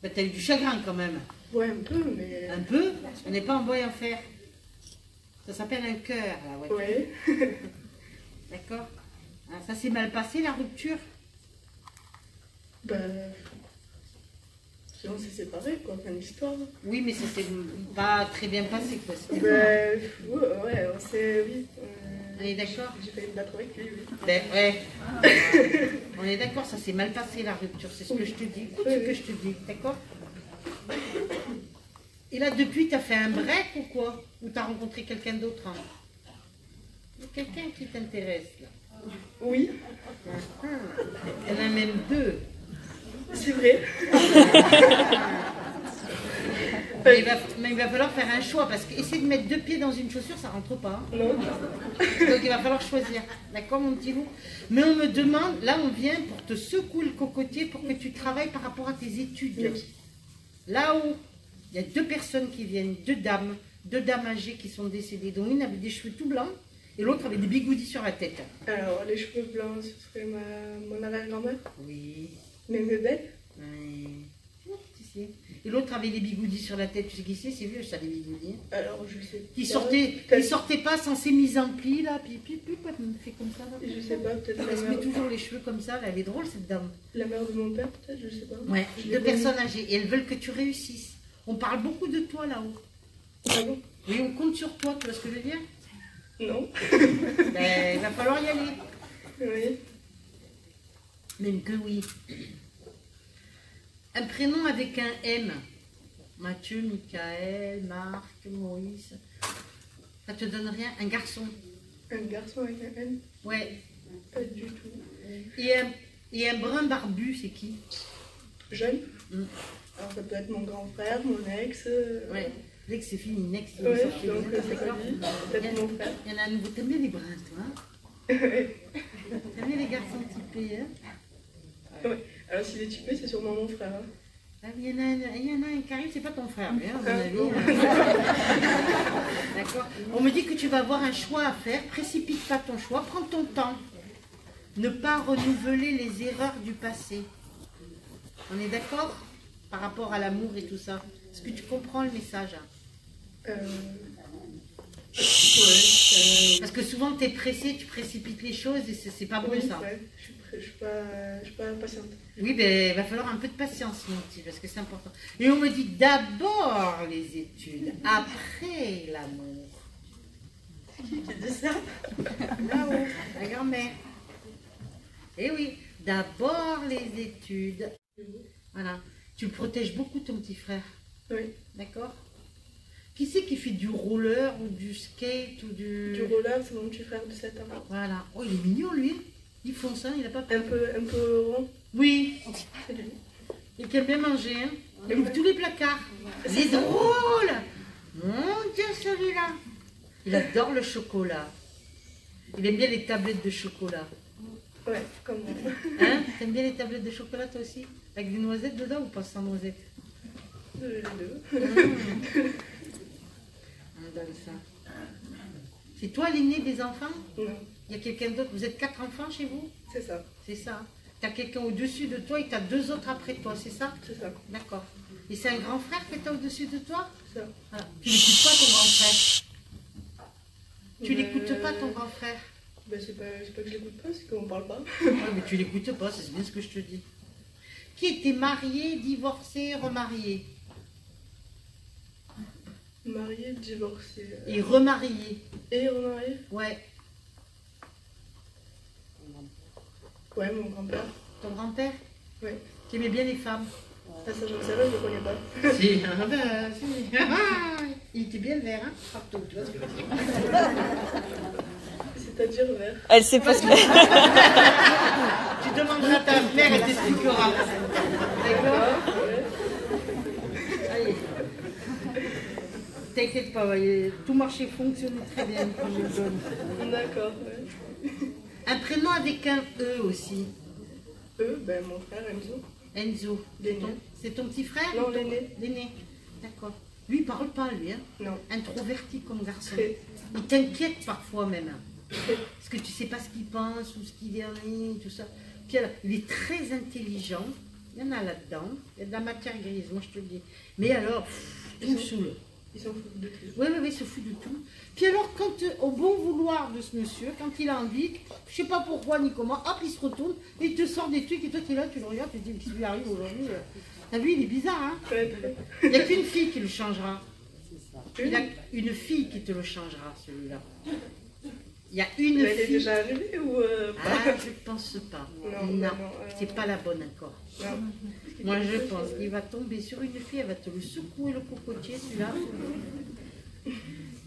Speaker 1: Bah, t'as eu du chagrin quand même.
Speaker 5: Ouais, un peu, mais.
Speaker 1: Un peu? On n'est pas en bois et en fer. Ça s'appelle un cœur, la voiture.
Speaker 5: Oui.
Speaker 1: D'accord? Ah, ça s'est mal passé, la rupture?
Speaker 5: Ben. On s'est séparés, quoi, fin d'histoire.
Speaker 1: Oui, mais ça s'est pas très bien passé, quoi. C'était
Speaker 5: Ben. Ouais, on s'est. Oui.
Speaker 1: On est d'accord?
Speaker 5: J'ai fait une battre avec lui, oui.
Speaker 1: Ben, ouais. On est d'accord, ça s'est mal passé, la rupture. C'est ce que je te dis. Écoute ce que je te dis, d'accord? Et là, depuis, t'as fait un break ou quoi? Ou t'as rencontré quelqu'un d'autre? Hein? Il y a quelqu'un qui t'intéresse, là.
Speaker 5: Oui,
Speaker 1: Ah, il y en a même deux.
Speaker 5: c'est vrai.
Speaker 1: Mais il va falloir faire un choix parce qu'essayer de mettre deux pieds dans une chaussure, ça rentre pas. Hein.
Speaker 5: Non.
Speaker 1: Donc il va falloir choisir. D'accord, mon petit loup? Mais on me demande, là on vient pour te secouer le cocotier pour que tu travailles par rapport à tes études.
Speaker 5: Oui.
Speaker 1: Là où il y a deux personnes qui viennent, deux dames âgées qui sont décédées, dont une avait des cheveux tout blancs et l'autre avait des bigoudis sur la tête.
Speaker 5: Alors, les cheveux blancs, ce serait mon arrière-grand-mère.
Speaker 1: Oui.
Speaker 5: Mais mieux belle.
Speaker 1: Oui. Si, si. Et l'autre avait des bigoudis sur la tête. Tu sais qui c'est? C'est vieux ça, les bigoudis.
Speaker 5: Alors, je sais
Speaker 1: Qui
Speaker 5: pas.
Speaker 1: sortait,
Speaker 5: Peut-être-
Speaker 1: qui sortait pas sans ses mises en pli là, puis elle me fait comme ça. Là.
Speaker 5: Je sais pas, peut-être
Speaker 1: Elle se met toujours les cheveux comme ça, là. Elle est drôle cette dame.
Speaker 5: la mère de mon père, peut-être, je sais pas.
Speaker 1: Ouais,
Speaker 5: Je l'ai
Speaker 1: deux
Speaker 5: connue.
Speaker 1: personnes âgées et elles veulent que tu réussisses. On parle beaucoup de toi là-haut.
Speaker 5: Ah bon?
Speaker 1: Oui, on compte sur toi, tu vois ce que je veux dire?
Speaker 5: Non.
Speaker 1: Ben, il va falloir y aller.
Speaker 5: Oui.
Speaker 1: Même que oui. Un prénom avec un M. Mathieu, Michael, Marc, Maurice. Ça te donne rien? Un garçon.
Speaker 5: Un garçon avec un N?
Speaker 1: Ouais.
Speaker 5: Pas du tout.
Speaker 1: Et un brun barbu, c'est qui?
Speaker 5: Jeune.
Speaker 1: Mm.
Speaker 5: Alors ça peut être mon grand frère, mon ex.
Speaker 1: Ouais. L'ex, c'est fini, next.
Speaker 5: Ouais, donc c'est pas lui. Peut-être mon frère.
Speaker 1: Il y en a un nouveau. T'aimes bien les bruns, toi, hein? T'aimes bien les garçons typés, hein?
Speaker 5: Ouais. Alors s'il est typé, c'est sûrement mon frère. Hein.
Speaker 1: Ah, il y en a un qui arrive, c'est pas ton frère, lui, hein, à mon avis.
Speaker 5: Non.
Speaker 1: D'accord. On me dit que tu vas avoir un choix à faire. Précipite pas ton choix, prends ton temps. Ne pas renouveler les erreurs du passé. On est d'accord? Par rapport à l'amour et tout ça. Est-ce que tu comprends le message?
Speaker 5: Ouais.
Speaker 1: Parce que souvent, tu es pressé, tu précipites les choses et c'est pas bon,
Speaker 5: Oui,
Speaker 1: ça.
Speaker 5: ouais. Je suis pas patiente.
Speaker 1: Oui, ben, il va falloir un peu de patience, mon petit, parce que c'est important. Et on me dit d'abord les études, après l'amour.
Speaker 5: Qui dit ça?
Speaker 1: Là-haut, la grand-mère. Eh oui, d'abord les études. Voilà. Tu le protèges beaucoup, ton petit frère.
Speaker 5: Oui.
Speaker 1: D'accord? Qui c'est qui fait du roller ou du skate ou
Speaker 5: Du roller, c'est mon petit frère de 7 ans.
Speaker 1: Voilà. Oh, il est mignon, lui. Il fonce, hein, il a pas peur.
Speaker 5: Un peu rond.
Speaker 1: Oui.
Speaker 5: C'est lui.
Speaker 1: Et qui aime bien manger, hein. Il ouvre tous les placards. C'est drôle. Mon Dieu, celui-là. Il adore le chocolat. Il aime bien les tablettes de chocolat.
Speaker 5: Ouais, comme moi.
Speaker 1: Hein? T'aimes bien les tablettes de chocolat, toi aussi? Avec des noisettes dedans ou pas sans noisettes?
Speaker 5: Les deux.
Speaker 1: On donne ça. C'est toi l'aîné des enfants?
Speaker 5: Non,
Speaker 1: Il y a quelqu'un d'autre? Vous êtes 4 enfants chez vous?
Speaker 5: c'est ça.
Speaker 1: C'est ça. Tu as quelqu'un au-dessus de toi et tu as 2 autres après toi, c'est ça?
Speaker 5: C'est ça.
Speaker 1: D'accord. Et c'est un grand frère que tu as au-dessus de toi?
Speaker 5: C'est ça.
Speaker 1: Voilà. Tu l'écoutes pas ton grand frère? Tu
Speaker 5: Mais-
Speaker 1: l'écoutes pas ton grand frère?
Speaker 5: Ben, c'est pas que je l'écoute pas, c'est qu'on parle pas.
Speaker 1: Ouais, mais tu l'écoutes pas, c'est bien ce que je te dis. Qui était marié, divorcé, remarié?
Speaker 5: Marié, divorcé.
Speaker 1: Et remarié?
Speaker 5: Et remarié?
Speaker 1: Ouais.
Speaker 5: Ouais, mon grand-père.
Speaker 1: Ton grand-père?
Speaker 5: Ouais.
Speaker 1: Qui aimait bien les femmes?
Speaker 5: Ah, ça, je le savais, je le connais pas.
Speaker 1: Si, ah ben, si. Il était bien vert, hein? Partout, tu vois ce que je veux dire.
Speaker 5: C'est-à-dire vert.
Speaker 4: Elle sait pas ce que...
Speaker 1: Tu demanderas à ta mère, elle t'expliquera. D'accord?
Speaker 5: Ouais.
Speaker 1: Allez. T'inquiète pas, voyez, tout marché fonctionne très bien quand je le donne.
Speaker 5: D'accord, ouais.
Speaker 1: Un prénom avec un E aussi.
Speaker 5: Ben, mon frère Enzo.
Speaker 1: Enzo.
Speaker 5: L'aîné.
Speaker 1: C'est ton petit frère?
Speaker 5: Non,
Speaker 1: ou ton-
Speaker 5: l'aîné.
Speaker 1: L'aîné. D'accord. Lui, il parle pas, lui. Hein?
Speaker 5: Non.
Speaker 1: Introverti comme garçon.
Speaker 5: Très.
Speaker 1: Il t'inquiète parfois même. Parce que tu sais pas ce qu'il pense ou ce qu'il dit, tout ça. Puis alors, il est très intelligent. Il y en a là-dedans. Il y a de la matière grise, moi je te le dis. Mais alors, tout me saoule.
Speaker 5: Ils s'en foutent de tout.
Speaker 1: Oui, il se fout de tout. Puis alors, quand, au bon vouloir de ce monsieur, quand il a envie, je sais pas pourquoi ni comment, hop, il se retourne et il te sort des trucs et toi tu es là, tu le regardes, tu te dis, qu'est-ce qui lui arrive aujourd'hui? T'as vu, il est bizarre, hein?
Speaker 5: Ouais, très.
Speaker 1: Il n'y a qu'une fille qui le changera.
Speaker 5: Une.
Speaker 1: Il y a une fille qui te le changera, celui-là. Il y a une
Speaker 5: Mais elle est
Speaker 1: fille.
Speaker 5: déjà arrivée ou pas?
Speaker 1: Ah, je pense pas.
Speaker 5: Non,
Speaker 1: Non,
Speaker 5: non,
Speaker 1: c'est pas la bonne encore.
Speaker 5: Non.
Speaker 1: Moi, je pense qu'il va tomber sur une fille, elle va te le secouer le cocotier, celui-là.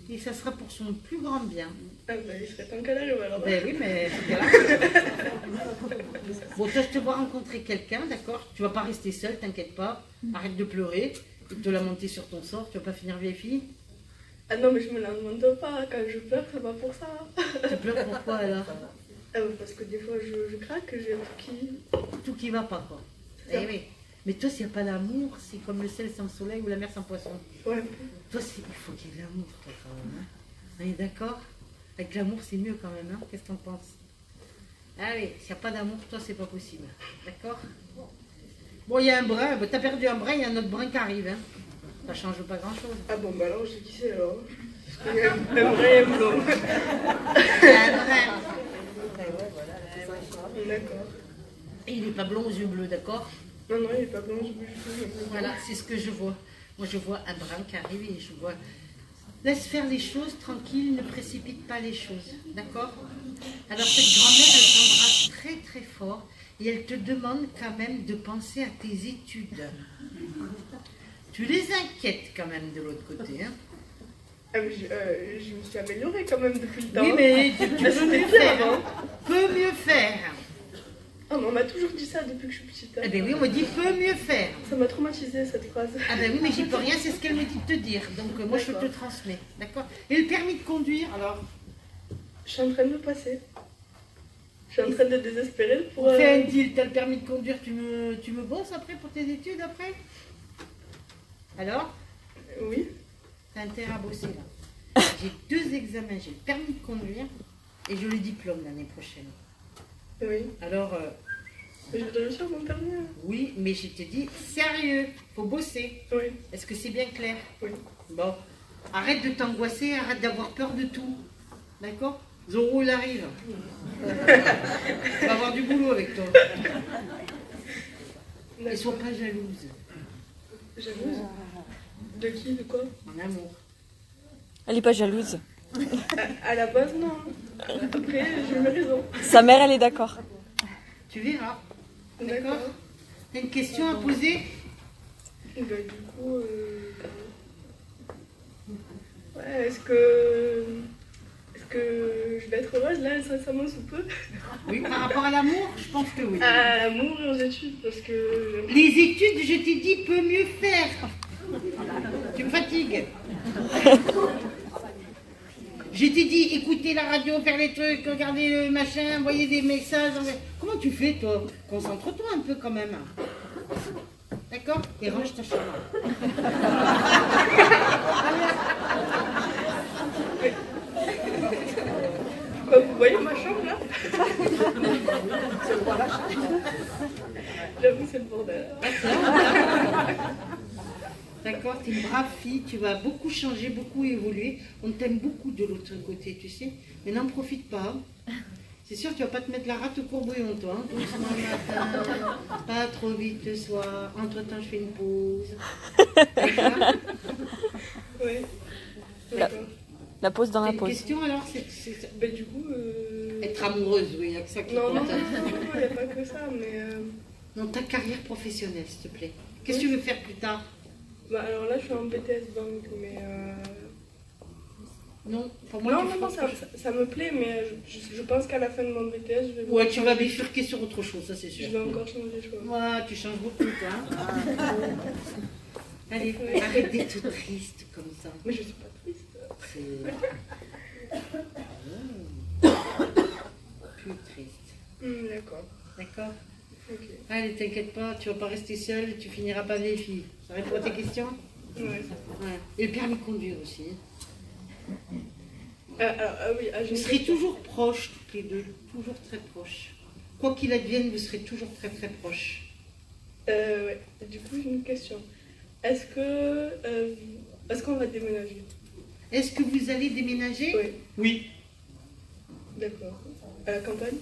Speaker 1: Et ça sera pour son plus grand bien.
Speaker 5: Ah, ben, il serait temps qu'elle arrive alors.
Speaker 1: Ben oui, mais voilà. Bon, toi, je te vois rencontrer quelqu'un, d'accord? Tu vas pas rester seule, t'inquiète pas. Arrête de pleurer. Et de la monter sur ton sort, tu vas pas finir vieille fille.
Speaker 5: Ah non, mais je me lamente pas. Quand je pleure, c'est pas pour ça.
Speaker 1: Tu pleures pourquoi alors?
Speaker 5: Ah, parce que des fois, je craque, j'ai un truc qui.
Speaker 1: Tout qui va pas, quoi.
Speaker 5: C'est ça.
Speaker 1: Eh oui. Mais toi, s'il n'y a pas d'amour, c'est comme le sel sans soleil ou la mer sans poisson.
Speaker 5: Ouais.
Speaker 1: Toi, il faut qu'il y ait de l'amour, toi, quand même. Hein. On est d'accord? Avec l'amour, c'est mieux quand même, hein? Qu'est-ce que t'en penses? Ah oui, s'il n'y a pas d'amour, toi, c'est pas possible. D'accord? Bon, il y a un brin, t'as perdu un brin, il y a un autre brin qui arrive, hein? Ça change pas grand-chose.
Speaker 5: Ah bon, bah alors, je sais qui c'est alors. Parce qu'il y a un vrai et un blond.
Speaker 1: Il y a un brin.
Speaker 5: D'accord.
Speaker 1: Et il n'est pas blond aux yeux bleus, d'accord?
Speaker 5: Non, non, il est pas blanc, je bouge plus.
Speaker 1: Voilà, c'est ce que je vois. Moi, je vois un brin qui arrive et je vois... Laisse faire les choses tranquille, ne précipite pas les choses, d'accord? Alors, cette grand-mère, elle t'embrasse très très fort et elle te demande quand même de penser à tes études. Tu les inquiètes quand même de l'autre côté, hein?
Speaker 5: Ah, mais je me suis améliorée quand même depuis le temps.
Speaker 1: Oui, mais tu peux
Speaker 5: C'était
Speaker 1: mieux
Speaker 5: bien
Speaker 1: faire.
Speaker 5: avant.
Speaker 1: Peut mieux faire.
Speaker 5: Ah, mais on m'a toujours dit ça depuis que je suis petite. Hein.
Speaker 1: Eh ben oui, on me dit peut mieux faire.
Speaker 5: Ça m'a traumatisée cette phrase.
Speaker 1: Ah ben oui, mais j'y peux rien, c'est ce qu'elle me dit de te dire. Donc moi je te transmets, d'accord? Et le permis de conduire, alors?
Speaker 5: Je suis en train de le passer. Je suis en train de désespérer pour...
Speaker 1: On fait un deal, t'as le permis de conduire, tu me bosses après pour tes études après? Alors?
Speaker 5: Oui.
Speaker 1: T'as intérêt à bosser là. J'ai 2 examens, j'ai le permis de conduire et j'ai le diplôme l'année prochaine.
Speaker 5: Oui.
Speaker 1: Alors,
Speaker 5: Mais je voudrais réussir mon permis. Hein.
Speaker 1: oui, mais je te dis, sérieux, faut bosser.
Speaker 5: Oui.
Speaker 1: Est-ce que c'est bien clair?
Speaker 5: Oui.
Speaker 1: Bon, arrête de t'angoisser, arrête d'avoir peur de tout. D'accord? Zoro, il arrive. Tu vas avoir du boulot avec toi. Et sois pas jalouse.
Speaker 5: Jalouse. De qui, de quoi?
Speaker 1: En amour.
Speaker 4: Elle est pas jalouse.
Speaker 5: À la base, non. Après, j'ai mes raisons.
Speaker 4: Sa mère, elle est d'accord.
Speaker 1: Tu verras. D'accord?
Speaker 5: D'accord.
Speaker 1: T'as une question à poser?
Speaker 5: Bah, du coup, ouais, est-ce que je vais être heureuse là, sincèrement, sous peu?
Speaker 1: Oui, par rapport à l'amour, je pense que oui.
Speaker 5: À l'amour et aux études, parce que...
Speaker 1: Les études, je t'ai dit, peut mieux faire. Tu me fatigues. Je t'ai dit, écouter la radio, faire les trucs, regarder le machin, envoyer des messages. Comment tu fais, toi? Concentre-toi un peu quand même. D'accord? Et range ta chambre.
Speaker 5: Quoi, vous voyez ma chambre là? J'avoue, c'est le bordel.
Speaker 1: D'accord, tu es une brave fille, tu vas beaucoup changer, beaucoup évoluer. On t'aime beaucoup de l'autre côté, tu sais. Mais n'en profite pas. C'est sûr, tu vas pas te mettre la rate au courbouillon, toi. Hein. Doucement le matin, pas trop vite le soir. Entre-temps, je fais une pause. D'accord?
Speaker 5: Oui. D'accord.
Speaker 4: La pause dans
Speaker 1: T'as
Speaker 4: la
Speaker 1: une
Speaker 4: pause.
Speaker 1: question alors?
Speaker 5: Ben, du coup...
Speaker 1: Être amoureuse, oui, il n'y a que ça qui
Speaker 5: Non, non,
Speaker 1: compte.
Speaker 5: non, il n'y a pas que ça, mais...
Speaker 1: Non, ta carrière professionnelle, s'il te plaît. Qu'est-ce que tu veux faire plus tard?
Speaker 5: Bah, alors là, je suis en BTS banque, mais...
Speaker 1: Non, pour moi,
Speaker 5: Non,
Speaker 1: tu
Speaker 5: non, non,
Speaker 1: feras
Speaker 5: ça me plaît, mais je pense qu'à la fin de mon BTS, je vais...
Speaker 1: Ouais, tu vas bifurquer sur autre chose, ça c'est sûr.
Speaker 5: Je vais encore changer, je crois.
Speaker 1: Ouais, tu changes beaucoup, toi. Hein. Allez, arrête d'être triste comme ça.
Speaker 5: Mais je suis pas triste.
Speaker 1: C'est... Plus triste.
Speaker 5: D'accord.
Speaker 1: D'accord?
Speaker 5: Ok.
Speaker 1: Allez, t'inquiète pas, tu vas pas rester seule, tu finiras pas vieille fille. Ça répond à tes questions?
Speaker 5: Ouais.
Speaker 1: Ouais. Et le permis de conduire aussi.
Speaker 5: Oui, j'ai
Speaker 1: Vous
Speaker 5: une
Speaker 1: serez
Speaker 5: question.
Speaker 1: toujours proches, toutes les deux, toujours très proches. Quoi qu'il advienne, vous serez toujours très très proches.
Speaker 5: Ouais. Du coup, j'ai une question. Est-ce qu'on va déménager?
Speaker 1: Est-ce que vous allez déménager?
Speaker 5: Oui.
Speaker 1: Oui.
Speaker 5: D'accord. À la campagne?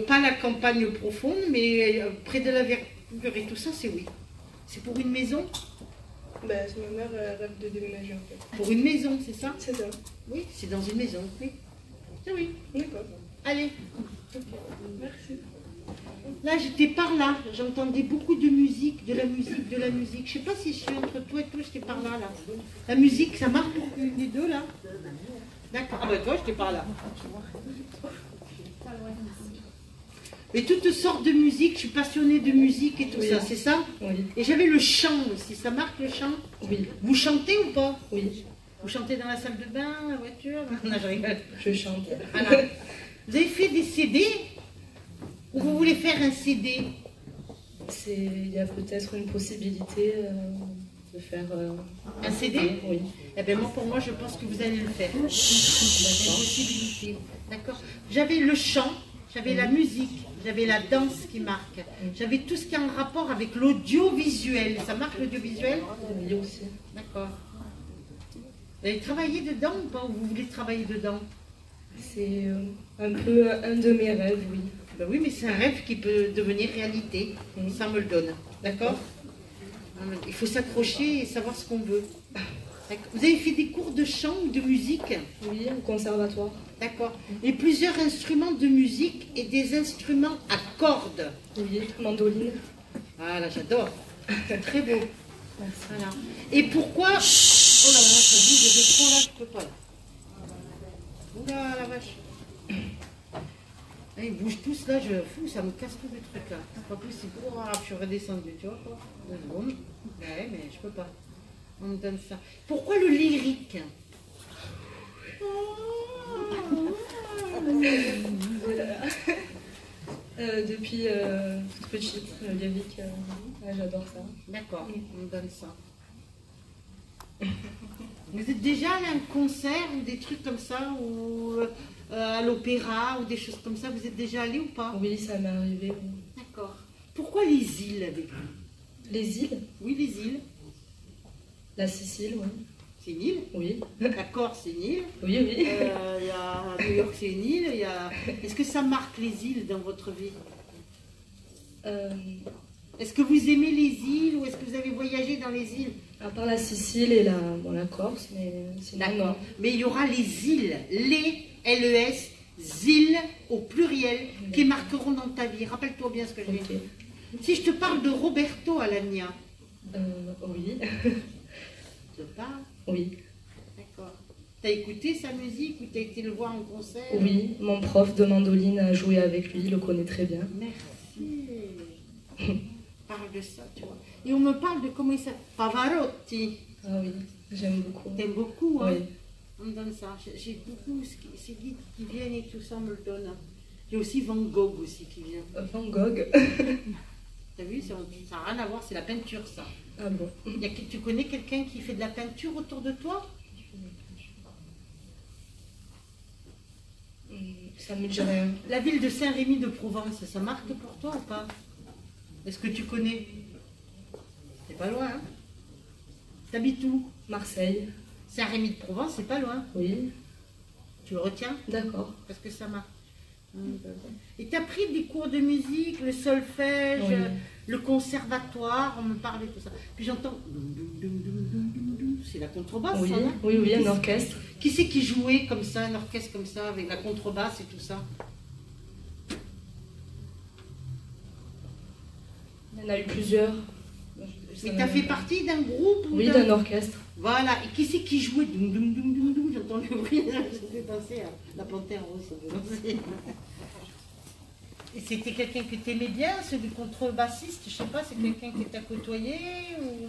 Speaker 1: Pas la campagne profonde, mais près de la verdure et tout ça, c'est oui. C'est pour une maison?
Speaker 5: Ben, c'est ma mère, elle rêve de déménager en fait.
Speaker 1: Pour une maison, c'est ça?
Speaker 5: C'est ça.
Speaker 1: Oui, c'est dans une maison, oui. C'est oui.
Speaker 5: D'accord.
Speaker 1: Allez.
Speaker 5: Ok. Merci.
Speaker 1: Là, j'étais par là, j'entendais beaucoup de musique, de la musique, de la musique. Je sais pas si je suis entre toi et toi, j'étais par là, là. La musique, ça marche pour une des deux, là? D'accord. Ah ben toi, j'étais par là. Mais toutes sortes de musique, je suis passionnée de musique et tout ça, c'est ça?
Speaker 3: Oui.
Speaker 1: Et j'avais le chant aussi, ça marque le chant?
Speaker 3: Oui.
Speaker 1: Vous chantez ou pas?
Speaker 3: Oui.
Speaker 1: Vous chantez dans la salle de bain, la voiture? Non, je rigole.
Speaker 3: Je chante.
Speaker 1: Voilà. Vous avez fait des CD? Ou vous voulez faire un CD?
Speaker 3: Il y a peut-être une possibilité de faire
Speaker 1: Un CD?
Speaker 3: Oui.
Speaker 1: Eh bien, moi, pour moi, je pense que vous allez le faire. Il y a une possibilité. D'accord? J'avais le chant, j'avais la musique, j'avais la danse qui marque. J'avais tout ce qui est en rapport avec l'audiovisuel. Ça marque l'audiovisuel?
Speaker 3: Oui aussi.
Speaker 1: D'accord. Vous avez travaillé dedans ou pas? Ou vous voulez travailler dedans?
Speaker 3: C'est un peu un de mes rêves, oui.
Speaker 1: Ben oui, mais c'est un rêve qui peut devenir réalité. Ça me le donne. D'accord? Il faut s'accrocher et savoir ce qu'on veut. D'accord. Vous avez fait des cours de chant ou de musique?
Speaker 3: Oui, au conservatoire.
Speaker 1: D'accord. Et plusieurs instruments de musique et des instruments à cordes.
Speaker 3: Oui, mandoline.
Speaker 1: Voilà, j'adore. C'est très beau. Voilà. Et pourquoi... Oh là là, ça bouge de trop là, je peux pas. Là. Oula, la vache. Ils bougent tous là, ça me casse tout le truc là. C'est pas possible. Oh, je suis redescendue, tu vois quoi. 2 secondes. Ouais, mais je peux pas. On me donne ça. Pourquoi le lyrique?
Speaker 5: Depuis toute petite, le lyrique, j'adore ça.
Speaker 1: D'accord, on me donne ça. Vous êtes déjà allé à un concert ou des trucs comme ça, ou à l'opéra, ou des choses comme ça, vous êtes déjà allé ou pas?
Speaker 5: Oui, ça m'est arrivé. Oui.
Speaker 1: D'accord. Pourquoi les îles avec vous?
Speaker 5: Les îles?
Speaker 1: Oui, les îles.
Speaker 5: La Sicile, oui.
Speaker 1: C'est une île.
Speaker 5: Oui.
Speaker 1: La Corse, c'est une île.
Speaker 5: Oui, oui.
Speaker 1: Il y a New York, c'est une île. Est-ce que ça marque les îles dans votre vie? Est-ce que vous aimez les îles ou est-ce que vous avez voyagé dans les îles?
Speaker 5: À part la Sicile et la Corse, mais sinon,
Speaker 1: D'accord.
Speaker 5: non.
Speaker 1: Mais il y aura les îles, les LES, îles au pluriel, qui marqueront dans ta vie. Rappelle-toi bien ce que je vais dire. Si je te parle de Roberto Alagna,
Speaker 5: Oui.
Speaker 1: je te parle?
Speaker 5: Oui.
Speaker 1: D'accord. T'as écouté sa musique ou t'as été le voir en concert?
Speaker 5: Oui, mon prof de mandoline a joué avec lui, il le connaît très bien.
Speaker 1: Merci. Parle de ça, tu vois. Et on me parle de comment il s'appelle Pavarotti.
Speaker 5: Ah oui, j'aime beaucoup.
Speaker 1: T'aimes beaucoup, hein?
Speaker 5: Oui.
Speaker 1: On me donne ça. J'ai beaucoup, ces guides qui viennent et tout ça, on me le donne. J'ai aussi Van Gogh aussi qui vient.
Speaker 5: Van Gogh.
Speaker 1: T'as vu, ça n'a rien à voir, c'est la peinture, ça.
Speaker 5: Ah bon.
Speaker 1: Tu connais quelqu'un qui fait de la peinture autour de toi?
Speaker 5: Ça me dit rien.
Speaker 1: La ville de Saint-Rémy de Provence, ça marque pour toi ou pas? Est-ce que tu connais? C'est pas loin, hein? T'habites où?
Speaker 5: Marseille.
Speaker 1: Saint-Rémy de Provence, c'est pas loin.
Speaker 5: Oui.
Speaker 1: Tu le retiens?
Speaker 5: D'accord.
Speaker 1: Parce que ça marque. Et tu as pris des cours de musique, le solfège,
Speaker 5: Oui.
Speaker 1: le conservatoire, on me parlait de tout ça. Puis j'entends, c'est la contrebasse,
Speaker 5: Oui,
Speaker 1: ça, non?
Speaker 5: oui, oui, un orchestre.
Speaker 1: Qui c'est qui jouait comme ça, un orchestre comme ça, avec la contrebasse et tout ça?
Speaker 5: Il y en a eu plusieurs.
Speaker 1: Mais tu as fait partie d'un groupe ou
Speaker 5: Oui, d'un orchestre.
Speaker 1: Voilà, et qui c'est qui jouait? J'entends le bruit, je vais danser à la panthère rose, ça veut danser. Et c'était quelqu'un que tu aimais bien, celui du contrebassiste, je sais pas, c'est quelqu'un que tu as côtoyé ou...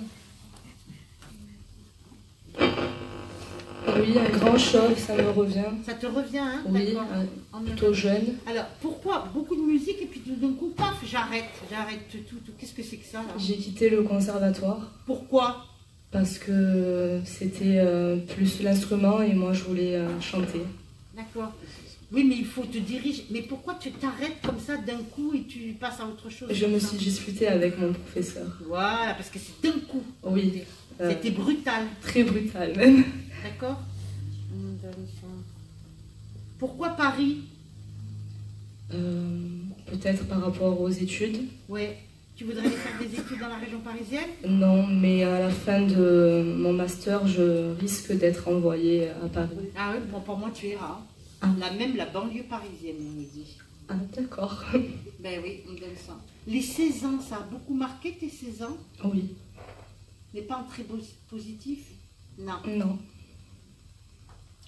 Speaker 5: Oui, un grand chauve, ça me revient.
Speaker 1: Ça te revient, hein?
Speaker 5: Oui,
Speaker 1: D'accord.
Speaker 5: plutôt jeune.
Speaker 1: Alors, pourquoi beaucoup de musique et puis tout d'un coup, paf, j'arrête tout. Qu'est-ce que c'est que ça, là?
Speaker 5: J'ai quitté le conservatoire
Speaker 1: Pourquoi?
Speaker 5: parce que c'était plus l'instrument et moi je voulais chanter.
Speaker 1: D'accord. Oui, mais il faut te diriger. Mais pourquoi tu t'arrêtes comme ça d'un coup et tu passes à autre chose?
Speaker 5: Je me suis disputée avec mon professeur.
Speaker 1: Voilà, parce que c'est d'un coup.
Speaker 5: Oui.
Speaker 1: C'était brutal.
Speaker 5: Très brutal même.
Speaker 1: D'accord. Pourquoi Paris?
Speaker 5: Peut-être par rapport aux études.
Speaker 1: Ouais. Tu voudrais aller faire des études dans la région parisienne?
Speaker 5: Non, mais à la fin de mon master, je risque d'être envoyée à Paris.
Speaker 1: Ah oui, bon, pour moi, tu iras.
Speaker 5: Ah.
Speaker 1: Même la banlieue parisienne, on me dit.
Speaker 5: Ah, d'accord.
Speaker 1: Ben oui, on me donne ça. Les 16 ans, ça a beaucoup marqué tes 16 ans?
Speaker 5: Oui.
Speaker 1: Mais pas en très positif? Non.
Speaker 5: Non.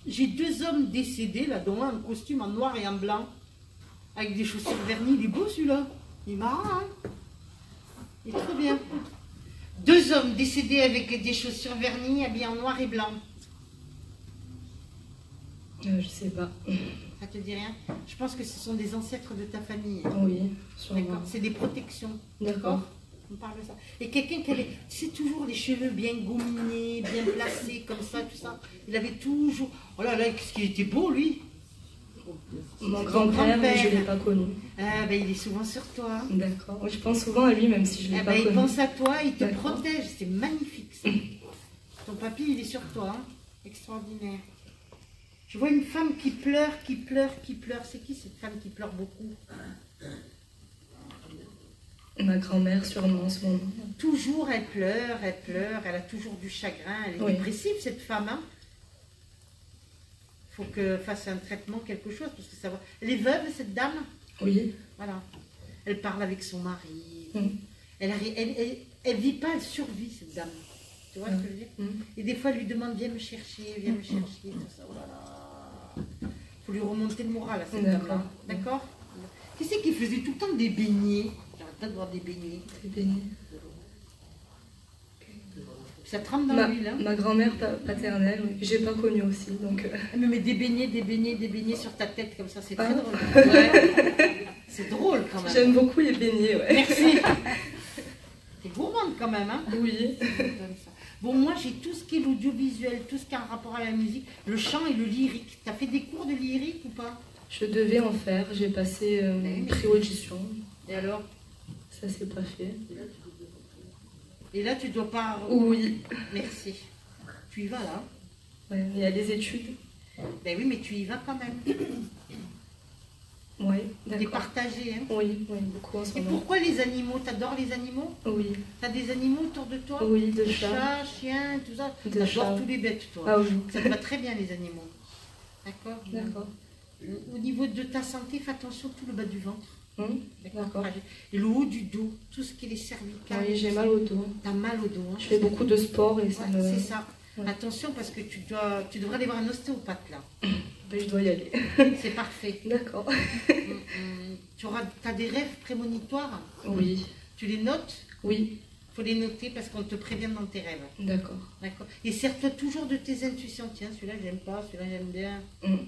Speaker 1: J'ai 2 hommes décédés, là, dont un en costume en noir et en blanc, avec des chaussures vernies. Il est beau, celui-là. Il est marrant, hein? Il est très bien. 2 hommes décédés avec des chaussures vernies, habillés en noir et blanc.
Speaker 5: Je sais pas.
Speaker 1: Ça te dit rien? Je pense que ce sont des ancêtres de ta famille.
Speaker 5: Oui, sûrement.
Speaker 1: D'accord. C'est des protections.
Speaker 5: D'accord.
Speaker 1: On parle de ça. Et quelqu'un qui avait, tu sais, toujours les cheveux bien gominés, bien placés, comme ça, tout ça. Il avait toujours... Oh là là, qu'est-ce qu'il était beau, lui!
Speaker 5: Mon grand-père, mais je ne l'ai pas connu.
Speaker 1: Ah, ben, il est souvent sur toi. Hein.
Speaker 5: D'accord. Je pense souvent à lui, même si je ne l'ai
Speaker 1: Ah,
Speaker 5: pas
Speaker 1: ben, il
Speaker 5: connu.
Speaker 1: pense à toi, il te
Speaker 5: D'accord.
Speaker 1: protège. C'est magnifique, ça. Ton papy, il est sur toi. Hein. Extraordinaire. Je vois une femme qui pleure. C'est qui cette femme qui pleure beaucoup?
Speaker 5: Ma grand-mère, sûrement, en ce moment.
Speaker 1: Toujours, elle pleure. Elle a toujours du chagrin. Elle est
Speaker 5: Oui.
Speaker 1: dépressive, cette femme. Hein. Faut qu'elle fasse un traitement, quelque chose, parce que ça va. Elle est veuve, cette dame?
Speaker 5: Oui.
Speaker 1: Voilà. Elle parle avec son mari.
Speaker 5: Mm.
Speaker 1: Elle vit pas, elle survit, cette dame. Tu vois ce que je veux dire?
Speaker 5: Mm.
Speaker 1: Et des fois, elle lui demande, viens me chercher, tout ça. Oh là là. Faut lui remonter le moral à cette
Speaker 5: D'accord.
Speaker 1: dame-là. D'accord? Qui c'est qui faisait tout le temps des beignets? J'arrête pas de voir des beignets.
Speaker 5: Des beignets.
Speaker 1: Ça trempe dans l'huile, hein?
Speaker 5: Ma grand-mère paternelle, oui, que j'ai pas connue aussi. Donc,
Speaker 1: Elle me met des beignets sur ta tête comme ça, c'est très drôle. Ouais. C'est drôle quand même.
Speaker 5: J'aime beaucoup les beignets, ouais.
Speaker 1: Merci. T'es gourmande quand même, hein?
Speaker 5: Oui.
Speaker 1: Bon, moi j'ai tout ce qui est l'audiovisuel, tout ce qui a un rapport à la musique, le chant et le lyrique. T'as fait des cours de lyrique ou pas?
Speaker 5: Je devais en faire, j'ai passé une pré-audition.
Speaker 1: Et alors?
Speaker 5: Ça s'est pas fait.
Speaker 1: Et là tu dois pas...
Speaker 5: Oui.
Speaker 1: Merci. Tu y vas là?
Speaker 5: Ouais, il y a des études.
Speaker 1: Ben oui, mais tu y vas quand même.
Speaker 5: Oui,
Speaker 1: T'es
Speaker 5: d'accord.
Speaker 1: partagé, hein?
Speaker 5: Oui, beaucoup en ce
Speaker 1: Et
Speaker 5: moment.
Speaker 1: pourquoi les animaux? T'adores les animaux?
Speaker 5: Oui,
Speaker 1: T'as des animaux autour de toi?
Speaker 5: oui, de chats.
Speaker 1: Chats, chiens, tout ça?
Speaker 5: De
Speaker 1: T'adores
Speaker 5: chats.
Speaker 1: tous les bêtes, toi.
Speaker 5: Ah oui,
Speaker 1: Ça te va très bien, les animaux. D'accord?
Speaker 5: d'accord.
Speaker 1: Au niveau de ta santé, fais attention tout le bas du ventre.
Speaker 5: D'accord.
Speaker 1: Et le haut du dos, tout ce qui est les cervicales.
Speaker 5: Oui, j'ai mal au dos.
Speaker 1: T'as mal au dos. Hein,
Speaker 5: Je fais beaucoup de sport et ça
Speaker 1: Ouais,
Speaker 5: me...
Speaker 1: c'est ça.
Speaker 5: Ouais.
Speaker 1: Attention parce que tu devrais aller voir un ostéopathe là.
Speaker 5: Ben, je dois y aller.
Speaker 1: C'est parfait.
Speaker 5: D'accord.
Speaker 1: Tu as des rêves prémonitoires.
Speaker 5: Oui,
Speaker 1: Tu les notes.
Speaker 5: oui,
Speaker 1: Il faut les noter parce qu'on te prévient dans tes rêves.
Speaker 5: d'accord.
Speaker 1: D'accord. Et sers-toi toujours de tes intuitions. Tiens, celui-là j'aime pas, celui-là j'aime bien.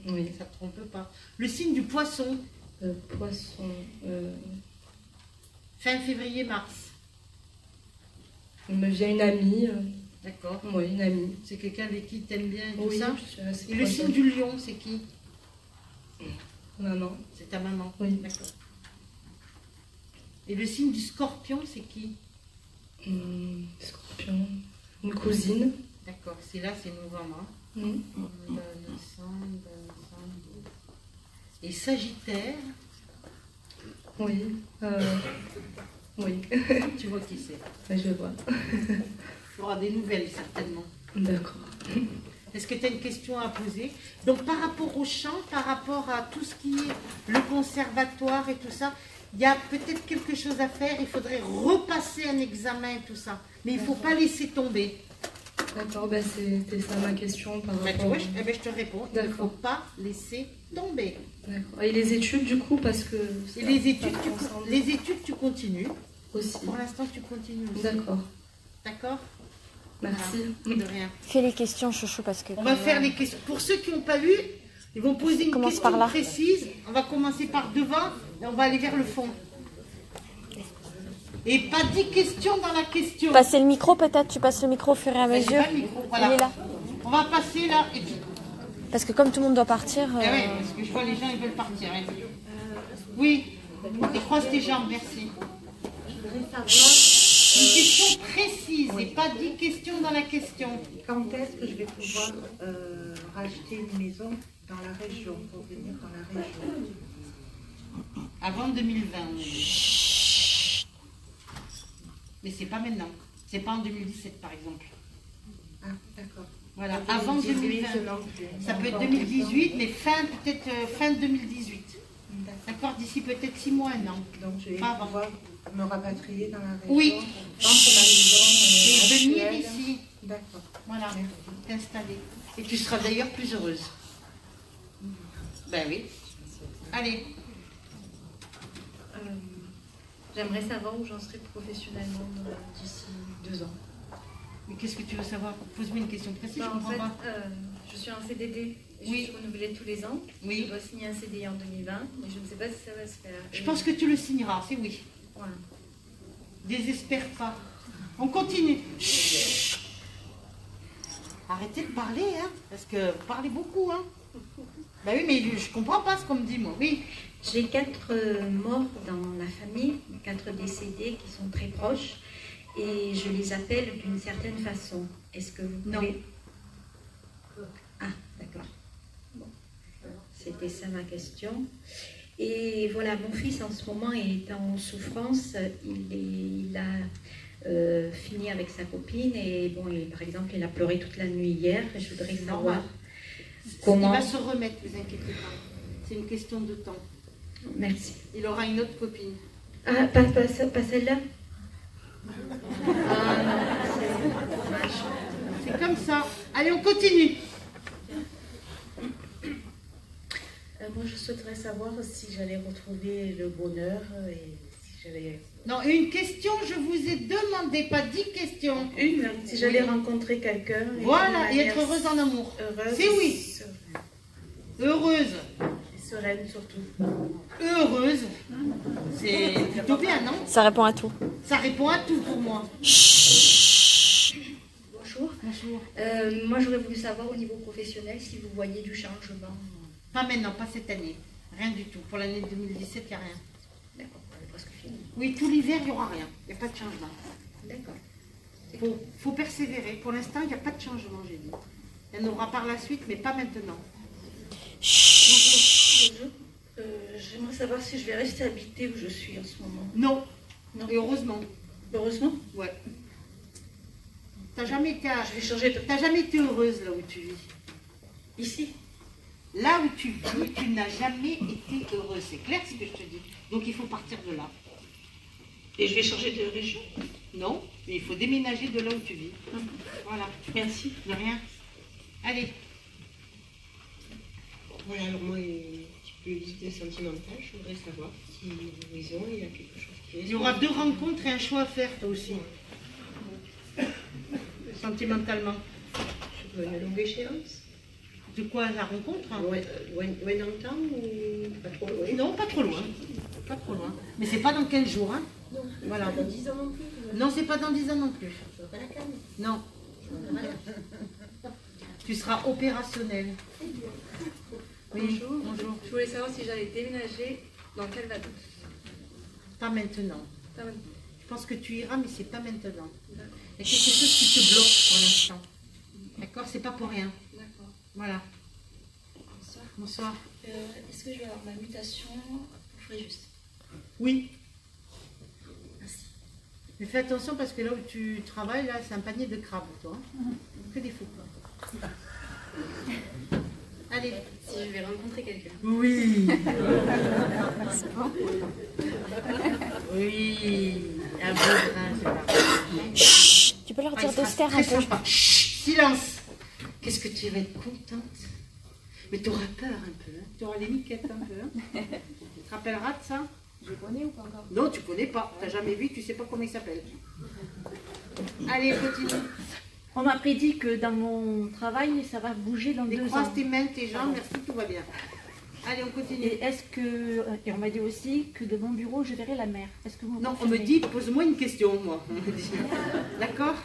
Speaker 5: Oui.
Speaker 1: Ça te trompe pas. Le signe du poisson,
Speaker 5: Poisson.
Speaker 1: fin février-mars.
Speaker 5: Il me vient une amie.
Speaker 1: D'accord.
Speaker 5: Oui, une amie.
Speaker 1: C'est quelqu'un avec qui t'aimes bien et tout
Speaker 5: Oui,
Speaker 1: ça.
Speaker 5: je suis assez
Speaker 1: Et le signe du lion, c'est qui?
Speaker 5: Maman.
Speaker 1: C'est ta maman.
Speaker 5: Oui.
Speaker 1: D'accord. Et le signe du scorpion, c'est qui?
Speaker 5: Scorpion. Une cousine.
Speaker 1: D'accord. C'est là, c'est novembre. Hein. Décembre. Et Sagittaire,
Speaker 5: Oui. Oui.
Speaker 1: tu vois qui c'est.
Speaker 5: Ouais, je vois.
Speaker 1: Tu auras des nouvelles, certainement.
Speaker 5: D'accord.
Speaker 1: Est-ce que tu as une question à poser? Donc, par rapport au chant, par rapport à tout ce qui est le conservatoire et tout ça, il y a peut-être quelque chose à faire. Il faudrait repasser un examen et tout ça. Mais il ne faut pas laisser tomber.
Speaker 5: D'accord, ben c'était ça ma question par
Speaker 1: Ben, tu
Speaker 5: rapport...
Speaker 1: vois, je te réponds. Il ne faut
Speaker 5: D'accord.
Speaker 1: pas laisser tomber.
Speaker 5: D'accord. Et les études, du coup, parce que...
Speaker 1: Et les études, tu continues.
Speaker 5: Aussi.
Speaker 1: Pour l'instant, tu continues aussi.
Speaker 5: D'accord.
Speaker 1: D'accord?
Speaker 5: Merci.
Speaker 1: Voilà. De rien.
Speaker 4: Fais les questions, chouchou, parce que...
Speaker 1: On va faire les questions. Pour ceux qui n'ont pas vu, ils vont poser une
Speaker 4: Commence
Speaker 1: question
Speaker 4: par là.
Speaker 1: précise. On va commencer par devant et on va aller vers le fond. Et pas 10 questions dans la question.
Speaker 4: Passer le micro, peut-être? Tu passes le micro au fur et à
Speaker 1: Ben, j'ai
Speaker 4: mesure.
Speaker 1: pas le micro,
Speaker 4: Il
Speaker 1: voilà.
Speaker 4: est là.
Speaker 1: On va passer là. Et puis...
Speaker 4: Parce que comme tout le monde doit partir...
Speaker 1: Eh oui, parce que je vois les gens, ils veulent partir. Hein. Oui, et croise tes jambes, merci. Une question précise et pas 10 questions dans la question.
Speaker 6: Quand est-ce que je vais pouvoir racheter une maison dans la région, pour venir dans la région?
Speaker 1: Avant 2020. on a dit. Mais c'est pas maintenant. C'est pas en 2017 par exemple.
Speaker 6: Ah, d'accord.
Speaker 1: Voilà, avant 2020. Ça peut être 2018, mais peut-être fin 2018. D'accord, d'ici peut-être 6 mois, un an.
Speaker 6: Donc je vais
Speaker 1: Pas avant.
Speaker 6: pouvoir me rapatrier dans la région.
Speaker 1: Oui.
Speaker 6: Vendre ma maison
Speaker 1: Et venir
Speaker 6: actuelle.
Speaker 1: ici.
Speaker 6: D'accord.
Speaker 1: Voilà, t'installer. Et tu seras d'ailleurs plus heureuse. Ben oui. Allez.
Speaker 7: J'aimerais savoir où j'en serai professionnellement d'ici 2 ans.
Speaker 1: Mais qu'est-ce que tu veux savoir? Pose-moi une question précise, je
Speaker 7: En
Speaker 1: comprends
Speaker 7: fait,
Speaker 1: pas.
Speaker 7: je suis en CDD. Je
Speaker 1: Oui.
Speaker 7: suis renouvelée tous les ans.
Speaker 1: Oui.
Speaker 7: Je dois signer un CDI en 2020, mais je ne sais pas si ça va se faire.
Speaker 1: Je pense que tu le signeras, c'est oui.
Speaker 7: Voilà.
Speaker 1: Désespère pas. On continue. Chut. Arrêtez de parler, hein, parce que vous parlez beaucoup, hein. Ben oui, mais je comprends pas ce qu'on me dit, moi. Oui.
Speaker 8: J'ai 4 morts dans la famille, 4 décédés qui sont très proches, et je les appelle d'une certaine façon. Est-ce que vous
Speaker 1: Non.
Speaker 8: pouvez... Ah, d'accord. Bon. C'était ça ma question. Et voilà, mon fils en ce moment est en souffrance. Il a fini avec sa copine et bon, par exemple, il a pleuré toute la nuit hier. Et je voudrais savoir
Speaker 1: Normal.
Speaker 8: comment...
Speaker 1: Il va se remettre, ne vous inquiétez pas. C'est une question de temps.
Speaker 8: Merci.
Speaker 1: Il aura une autre copine.
Speaker 8: Ah, pas celle-là. Ah non, c'est dommage.
Speaker 1: C'est comme ça. Allez, on continue.
Speaker 7: Moi, je souhaiterais savoir si j'allais retrouver le bonheur et si j'allais...
Speaker 1: Non, une question, je vous ai demandé, pas 10 questions.
Speaker 7: Si j'allais rencontrer quelqu'un...
Speaker 1: Voilà, et être heureuse en amour.
Speaker 7: Heureuse.
Speaker 1: C'est oui.
Speaker 7: Sereine.
Speaker 1: Heureuse.
Speaker 7: Et sereine surtout.
Speaker 1: Heureuse. C'est plutôt bien, non?
Speaker 4: Ça répond à tout.
Speaker 1: Ça répond à tout pour moi.
Speaker 3: Bonjour.
Speaker 1: Bonjour.
Speaker 3: Moi, j'aurais voulu savoir au niveau professionnel si vous voyez du changement.
Speaker 1: Pas maintenant, pas cette année. Rien du tout. Pour l'année 2017, il n'y a rien.
Speaker 3: D'accord, on est presque fini.
Speaker 1: Oui, tout l'hiver, il n'y aura rien. Il n'y a pas de changement.
Speaker 3: D'accord.
Speaker 1: Faut persévérer. Pour l'instant, il n'y a pas de changement, j'ai dit. Il y en aura par la suite, mais pas maintenant.
Speaker 7: Bonjour. J'aimerais savoir si je vais rester habiter où je suis en ce moment.
Speaker 1: Non.
Speaker 7: Non.
Speaker 1: Et heureusement.
Speaker 7: Heureusement.
Speaker 1: Ouais. T'as jamais été,
Speaker 7: Je vais changer de...
Speaker 1: t'as jamais été heureuse là où tu vis.
Speaker 7: Ici.
Speaker 1: Là où tu vis, tu n'as jamais été heureuse. C'est clair ce que je te dis. Donc il faut partir de là.
Speaker 7: Et je vais changer de région.
Speaker 1: Non, mais il faut déménager de là où tu vis. Voilà.
Speaker 7: Merci.
Speaker 1: De rien. Allez.
Speaker 9: Voilà, alors moi, un petit peu l'idée sentimentale, je voudrais savoir si l'horizon, il y a quelque chose qui est...
Speaker 1: Il y aura 2 rencontres et un choix à faire, toi aussi. Sentimentalement.
Speaker 9: Sur une longue échéance.
Speaker 1: De quoi la rencontre?
Speaker 9: Loin dans le temps ou pas trop loin?
Speaker 1: Non, pas trop loin. Pas trop loin. Mais c'est pas dans 15 jours, hein?
Speaker 9: Non,
Speaker 1: Voilà.
Speaker 9: dans 10 ans non plus.
Speaker 1: Non, c'est pas dans 10 ans non plus.
Speaker 9: Je pas la canne.
Speaker 1: Non. Tu seras opérationnel. Oui, bonjour.
Speaker 5: Je voulais savoir si j'allais déménager dans le Calvados.
Speaker 1: Pas maintenant.
Speaker 5: Pas maintenant.
Speaker 1: Je pense que tu iras, mais c'est pas maintenant. Il y a quelque chose qui te bloque pour l'instant. D'accord? C'est pas pour rien.
Speaker 5: D'accord.
Speaker 1: Voilà.
Speaker 10: Bonsoir.
Speaker 1: Bonsoir.
Speaker 10: Est-ce que je vais avoir ma mutation pour Fréjus?
Speaker 1: Oui.
Speaker 10: Merci.
Speaker 1: Mais fais attention parce que là où tu travailles, là, c'est un panier de crabes, toi. Hein. Que des fous, quoi. Allez.
Speaker 10: Si je vais rencontrer quelqu'un.
Speaker 1: Oui. Oui. Un beau grain, c'est pas.
Speaker 4: Chut, tu peux leur
Speaker 1: Ah,
Speaker 4: dire
Speaker 1: il
Speaker 4: de
Speaker 1: sera
Speaker 4: se taire
Speaker 1: très
Speaker 4: un peu.
Speaker 1: sympa. Chut, silence. Qu'est-ce que tu vas être contente. Mais tu auras peur un peu. Hein. Tu auras les miquettes un peu. Hein. Tu te rappelleras de ça?
Speaker 10: Je connais ou pas encore?
Speaker 1: Non, tu connais pas. Tu n'as jamais vu, tu sais pas comment il s'appelle. Allez, continue.
Speaker 11: On m'a prédit que dans mon travail, ça va bouger dans 2 ans.
Speaker 1: Croise tes mains, tes jambes, merci, tout va bien. Allez, on continue.
Speaker 11: Et on m'a dit aussi que de mon bureau, je verrai la mer. Est-ce que vous
Speaker 1: Non, on me dit, pose-moi une question, moi. D'accord?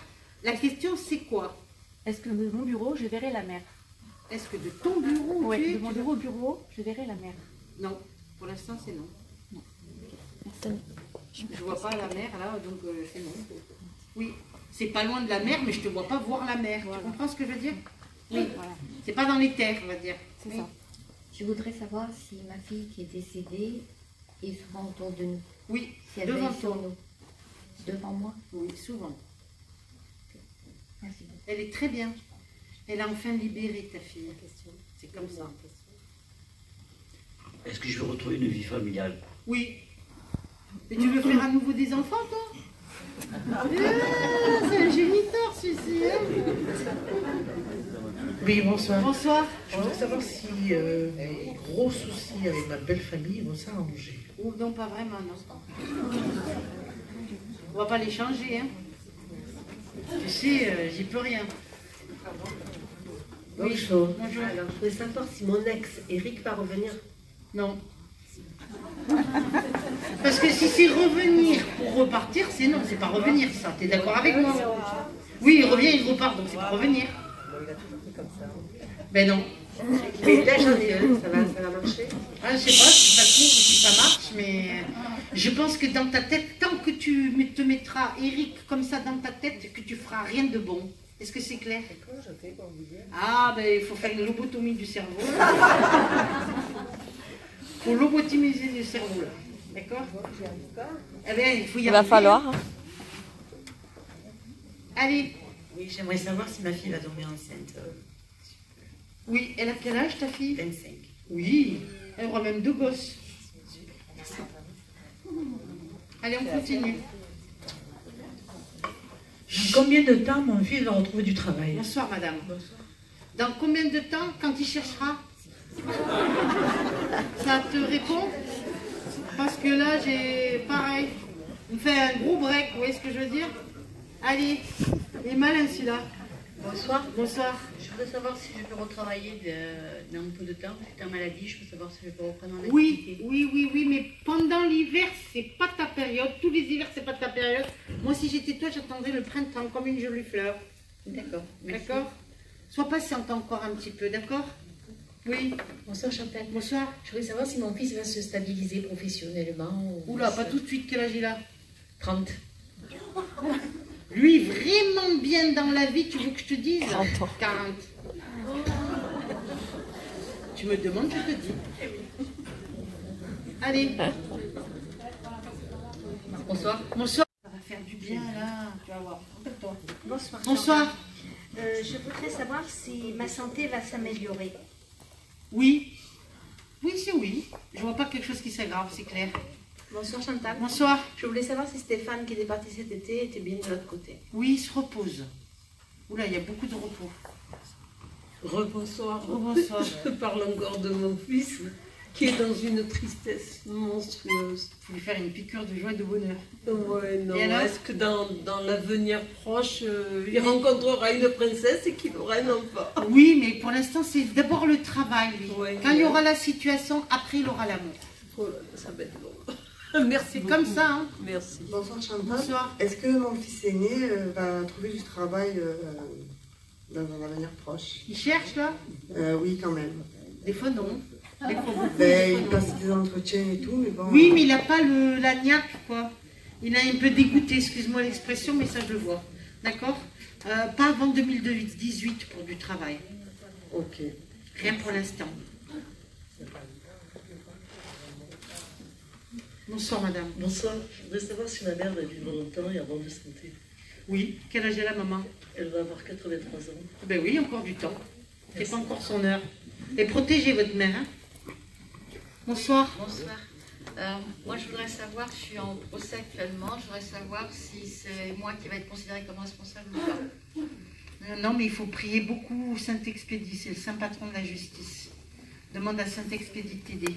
Speaker 1: La question, c'est quoi?
Speaker 11: Est-ce que de mon bureau, je verrai la mer?
Speaker 1: Est-ce que de ton bureau,
Speaker 11: Oui, de mon bureau au bureau, je verrai la mer.
Speaker 1: Non, pour l'instant, c'est non.
Speaker 11: Non.
Speaker 4: Merci.
Speaker 1: Je vois pas la mer, là, donc c'est non. Oui, c'est pas loin de la mer, mais je te vois pas voir la mer. Voilà. Tu comprends ce que je veux dire? Oui, voilà. C'est pas dans les terres, on va dire.
Speaker 8: C'est ça. Je voudrais savoir si ma fille qui est décédée est souvent autour de nous.
Speaker 1: Oui,
Speaker 8: si elle
Speaker 1: devant
Speaker 8: veille sur nous. Devant moi?
Speaker 1: Oui, souvent.
Speaker 8: Merci beaucoup.
Speaker 1: Elle est très bien. Elle a enfin libéré ta fille. C'est comme ça.
Speaker 12: Est-ce que je vais retrouver une vie familiale?
Speaker 1: Oui. Et tu veux faire à nouveau des enfants, toi? C'est un géniteur, celui-ci. Hein?
Speaker 13: Oui, bonsoir.
Speaker 1: Bonsoir.
Speaker 13: Je voudrais savoir si les gros soucis avec ma belle famille vont s'arranger.
Speaker 1: Oh, non, pas vraiment, non. On va pas les changer, hein. Tu sais, j'y peux rien.
Speaker 9: Bonjour.
Speaker 1: Bonjour.
Speaker 9: Alors, je voudrais savoir si mon ex, Eric, va revenir.
Speaker 1: Non. Parce que si c'est revenir pour repartir, c'est non, c'est pas revenir ça. T'es d'accord avec moi? Oui, il revient, il repart, donc c'est pas revenir.
Speaker 9: Il a toujours fait comme ça.
Speaker 1: Ben non.
Speaker 9: Mais là, j'en ai un, ça va marcher?
Speaker 1: Ah, je sais pas si ça court ou si ça marche, mais je pense que dans ta tête, tant que tu te mettras Eric comme ça dans ta tête, que tu feras rien de bon. Est-ce que c'est clair? Ah, ben il faut faire une lobotomie du cerveau. Il faut lobotomiser le cerveau, là. D'accord? Eh bien, il faut y
Speaker 4: Il va
Speaker 1: arriver.
Speaker 4: falloir. Hein.
Speaker 1: Allez.
Speaker 6: Oui, j'aimerais savoir si ma fille va tomber enceinte.
Speaker 1: Oui, elle a quel âge ta fille?
Speaker 6: 25.
Speaker 1: Oui, elle aura même 2 gosses. Allez, on continue.
Speaker 6: Dans combien de temps mon fils va retrouver du travail?
Speaker 1: Bonsoir, madame. Bonsoir. Dans combien de temps, quand il cherchera? Ça te répond? Parce que là, j'ai pareil. On fait un gros break, vous voyez ce que je veux dire? Allez, il est malin celui-là.
Speaker 14: Bonsoir.
Speaker 1: Bonsoir.
Speaker 14: Je voudrais savoir si je peux retravailler dans un peu de temps. J'étais en maladie, je veux savoir si je peux reprendre en activité.
Speaker 1: Oui, mais pendant l'hiver, c'est pas ta période. Tous les hivers, c'est pas ta période. Moi, si j'étais toi, j'attendrais le printemps comme une jolie fleur.
Speaker 14: D'accord.
Speaker 1: D'accord? Sois patiente encore un petit peu, d'accord? Oui.
Speaker 3: Bonsoir Chantal.
Speaker 1: Bonsoir.
Speaker 3: Je voudrais savoir si mon fils va se stabiliser professionnellement.
Speaker 1: Oula, pas tout de suite, quel âge il a?
Speaker 3: 30.
Speaker 1: Lui, vraiment bien dans la vie, tu veux que je te dise?
Speaker 4: 40 ans.
Speaker 1: 40. Tu me demandes, je te dis. Allez.
Speaker 3: Bonsoir.
Speaker 1: Bonsoir. Ça va faire du bien, là. Tu vas voir. Toi.
Speaker 15: Bonsoir.
Speaker 1: Bonsoir.
Speaker 15: Je voudrais savoir si ma santé va s'améliorer.
Speaker 1: Oui. Oui, c'est oui. Je vois pas quelque chose qui s'aggrave, c'est clair.
Speaker 9: Bonsoir Chantal.
Speaker 1: Bonsoir.
Speaker 9: Je voulais savoir si Stéphane qui était parti cet été était bien de l'autre côté.
Speaker 1: Oui, il se repose. Oula, il y a beaucoup de repos.
Speaker 13: Rebonsoir.
Speaker 1: Rebonsoir.
Speaker 13: Je parle encore de mon fils qui est dans une tristesse monstrueuse.
Speaker 1: Il faut lui faire une piqûre de joie et de bonheur.
Speaker 13: Ouais, non.
Speaker 1: Et alors,
Speaker 13: est-ce que dans l'avenir proche, il rencontrera une princesse et qu'il aura un enfant?
Speaker 1: Oui, mais pour l'instant, c'est d'abord le travail, lui.
Speaker 13: Ouais,
Speaker 1: quand il y aura la situation, après, il aura l'amour.
Speaker 13: Oh là, ça va être long. Merci.
Speaker 1: C'est comme ça, hein.
Speaker 13: Merci.
Speaker 16: Bonsoir Chantal.
Speaker 1: Bonsoir.
Speaker 16: Est-ce que mon fils aîné va trouver du travail dans un avenir proche?
Speaker 1: Il cherche, là?
Speaker 16: Oui, quand même.
Speaker 1: Des fois, non. Des fois, beaucoup,
Speaker 16: Ben,
Speaker 1: des fois,
Speaker 16: il
Speaker 1: non.
Speaker 16: passe des entretiens et tout, mais bon...
Speaker 1: Oui, mais il n'a pas la niaque, quoi. Il est un peu dégoûté, excuse-moi l'expression, mais ça, je le vois. D'accord? Pas avant 2018 pour du travail.
Speaker 16: Ok.
Speaker 1: Rien pour l'instant. Bonsoir, madame.
Speaker 17: Bonsoir. Je voudrais savoir si ma mère va vivre longtemps et en bonne santé.
Speaker 1: Oui. Quel âge elle a, maman?
Speaker 17: Elle va avoir 83 ans.
Speaker 1: Ben oui, encore du temps. C'est pas encore son heure. Et protégez votre mère, hein. Bonsoir.
Speaker 7: Bonsoir. Moi, je voudrais savoir, je suis en procès actuellement, je voudrais savoir si c'est moi qui va être considérée comme responsable ou pas.
Speaker 1: Non, mais il faut prier beaucoup Saint-Expédie, c'est le saint patron de la justice. Demande à Saint-Expédie de t'aider.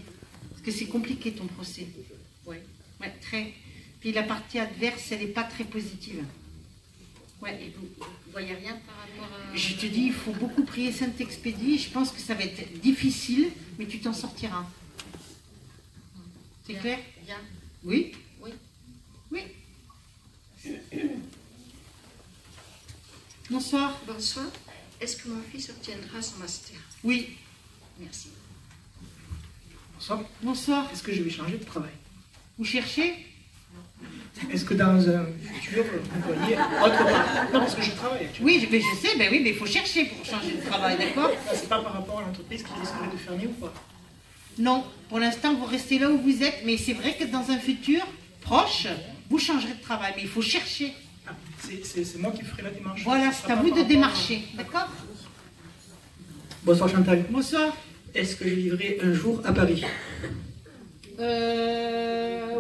Speaker 1: Parce que c'est compliqué ton procès.
Speaker 7: Oui.
Speaker 1: Ouais, très. Puis la partie adverse, elle n'est pas très positive.
Speaker 7: Ouais, et vous voyez rien par rapport à...
Speaker 1: Je te dis, il faut beaucoup prier Saint-Expédie. Je pense que ça va être difficile, mais tu t'en sortiras. C'est clair?
Speaker 7: Bien.
Speaker 1: Oui?
Speaker 7: Oui.
Speaker 1: Oui. Bonsoir.
Speaker 10: Bonsoir. Est-ce que mon fils obtiendra son master?
Speaker 1: Oui.
Speaker 10: Merci.
Speaker 18: Bonsoir.
Speaker 1: Bonsoir.
Speaker 18: Est-ce que je vais changer de travail?
Speaker 1: Vous cherchez?
Speaker 18: Est-ce que dans un futur, vous voyez autre part? Non, parce que je travaille actuellement.
Speaker 1: Oui, mais je sais, ben oui, mais il faut chercher pour changer de travail, d'accord?
Speaker 18: C'est pas par rapport à l'entreprise qui risquerait de fermer ou pas?
Speaker 1: Non, pour l'instant, vous restez là où vous êtes, mais c'est vrai que dans un futur proche, vous changerez de travail, mais il faut chercher.
Speaker 18: Ah, c'est moi qui ferai la démarche.
Speaker 1: Voilà,
Speaker 18: Ce
Speaker 1: c'est
Speaker 18: sera
Speaker 1: à
Speaker 18: pas
Speaker 1: vous
Speaker 18: par
Speaker 1: de
Speaker 18: rapport
Speaker 1: démarcher, d'accord?
Speaker 18: Bonsoir Chantal.
Speaker 1: Bonsoir.
Speaker 18: Est-ce que je vivrai un jour à Paris?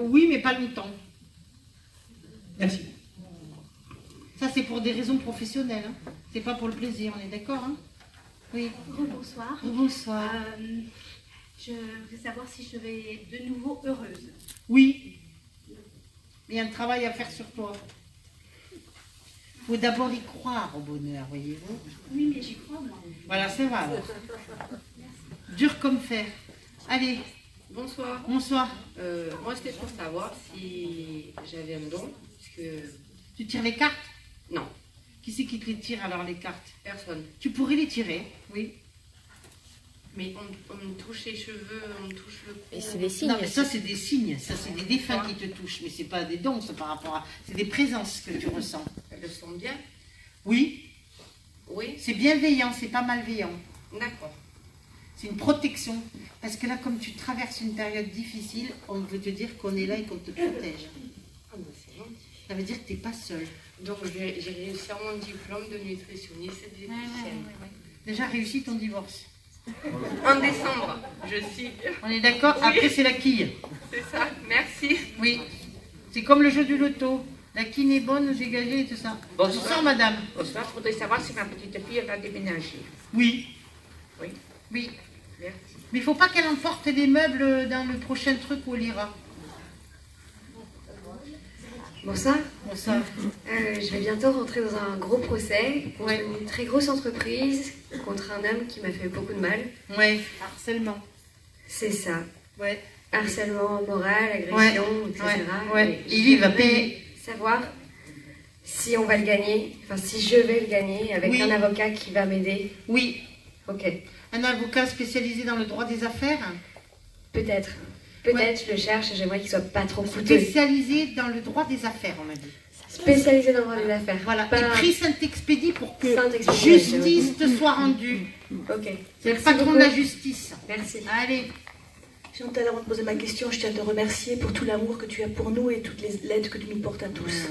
Speaker 1: Oui, mais pas longtemps.
Speaker 18: Merci.
Speaker 1: Ça, c'est pour des raisons professionnelles. Hein. C'est pas pour le plaisir, on est d'accord, hein? Oui.
Speaker 11: Bonsoir.
Speaker 1: Bonsoir.
Speaker 11: Je voudrais savoir si je vais de nouveau heureuse.
Speaker 1: Oui. Il y a un travail à faire sur toi. Il faut d'abord y croire au bonheur, voyez-vous.
Speaker 11: Oui, mais j'y crois, moi.
Speaker 1: Voilà, ça va alors. Dur comme fer. Allez.
Speaker 9: Bonsoir.
Speaker 1: Bonsoir.
Speaker 9: Moi, c'était pour savoir si j'avais un don. Puisque...
Speaker 1: Tu tires les cartes?
Speaker 9: Non.
Speaker 1: Qui c'est qui te les tire alors, les cartes?
Speaker 9: Personne.
Speaker 1: Tu pourrais les tirer, oui.
Speaker 9: Mais on me touche les cheveux, on me touche le cou.
Speaker 4: Et c'est des signes.
Speaker 1: Non, mais ça, c'est des signes. Ça, c'est des défunts qui te touchent. Mais c'est pas des dons, ça, par rapport à... C'est des présences que tu ressens.
Speaker 9: Elles le sont bien?
Speaker 1: Oui.
Speaker 9: Oui.
Speaker 1: C'est bienveillant, c'est pas malveillant.
Speaker 9: D'accord.
Speaker 1: C'est une protection. Parce que là, comme tu traverses une période difficile, on veut te dire qu'on est là et qu'on te protège.
Speaker 9: Ah, ben c'est gentil.
Speaker 1: Ça veut dire que tu n'es pas seul.
Speaker 9: Donc, j'ai réussi à mon diplôme de nutritionniste et diététicienne.
Speaker 1: Déjà réussi ton divorce.
Speaker 9: En décembre, je suis.
Speaker 1: On est d'accord?
Speaker 9: Oui.
Speaker 1: Après, c'est la quille.
Speaker 9: C'est ça, merci.
Speaker 1: Oui. C'est comme le jeu du loto. La quille est bonne, j'ai gagé et tout ça. Bonsoir, madame.
Speaker 19: Bonsoir, je voudrais savoir si ma petite fille va déménager.
Speaker 1: Oui.
Speaker 19: Oui.
Speaker 1: Oui.
Speaker 19: Merci.
Speaker 1: Mais il ne faut pas qu'elle emporte les meubles dans le prochain truc où elle ira.
Speaker 19: Bonsoir.
Speaker 1: Bonsoir.
Speaker 19: Je vais bientôt rentrer dans un gros procès contre une très grosse entreprise, contre un homme qui m'a fait beaucoup de mal.
Speaker 1: Oui, harcèlement.
Speaker 19: C'est ça.
Speaker 1: Ouais.
Speaker 19: Harcèlement moral, agression, etc.
Speaker 1: Ouais. Et lui, il va payer.
Speaker 19: Savoir si on va le gagner, enfin si je vais le gagner avec un avocat qui va m'aider.
Speaker 1: Oui.
Speaker 19: Ok.
Speaker 1: Un avocat spécialisé dans le droit des affaires?
Speaker 19: Peut-être. Peut-être, je le cherche et j'aimerais qu'il soit pas trop coûteux.
Speaker 1: Spécialisé dans le droit des affaires, on a dit.
Speaker 19: Spécialisé dans le droit des affaires.
Speaker 1: Voilà.
Speaker 19: Pas...
Speaker 1: Et prix Saint-Expédie pour que
Speaker 19: Saint-Expédie,
Speaker 1: justice te soit rendue.
Speaker 19: Ok.
Speaker 1: C'est le patron de la justice.
Speaker 19: Merci.
Speaker 1: Allez.
Speaker 20: Chantal, avant de poser ma question, je tiens à te remercier pour tout l'amour que tu as pour nous et toute l'aide que tu nous portes à tous.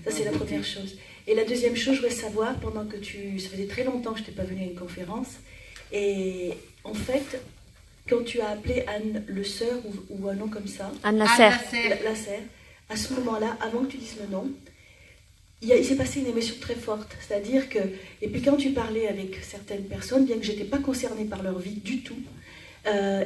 Speaker 20: Ça, c'est la première chose. Et la deuxième chose, je voudrais savoir, pendant que ça faisait très longtemps que je n'étais pas venue à une conférence, et en fait, quand tu as appelé Anne Le Sœur ou un nom comme ça,
Speaker 4: Anne Lasserre.
Speaker 20: Lasserre, à ce moment-là, avant que tu dises le nom, il s'est passé une émotion très forte. C'est-à-dire que, et puis quand tu parlais avec certaines personnes, bien que je n'étais pas concernée par leur vie du tout,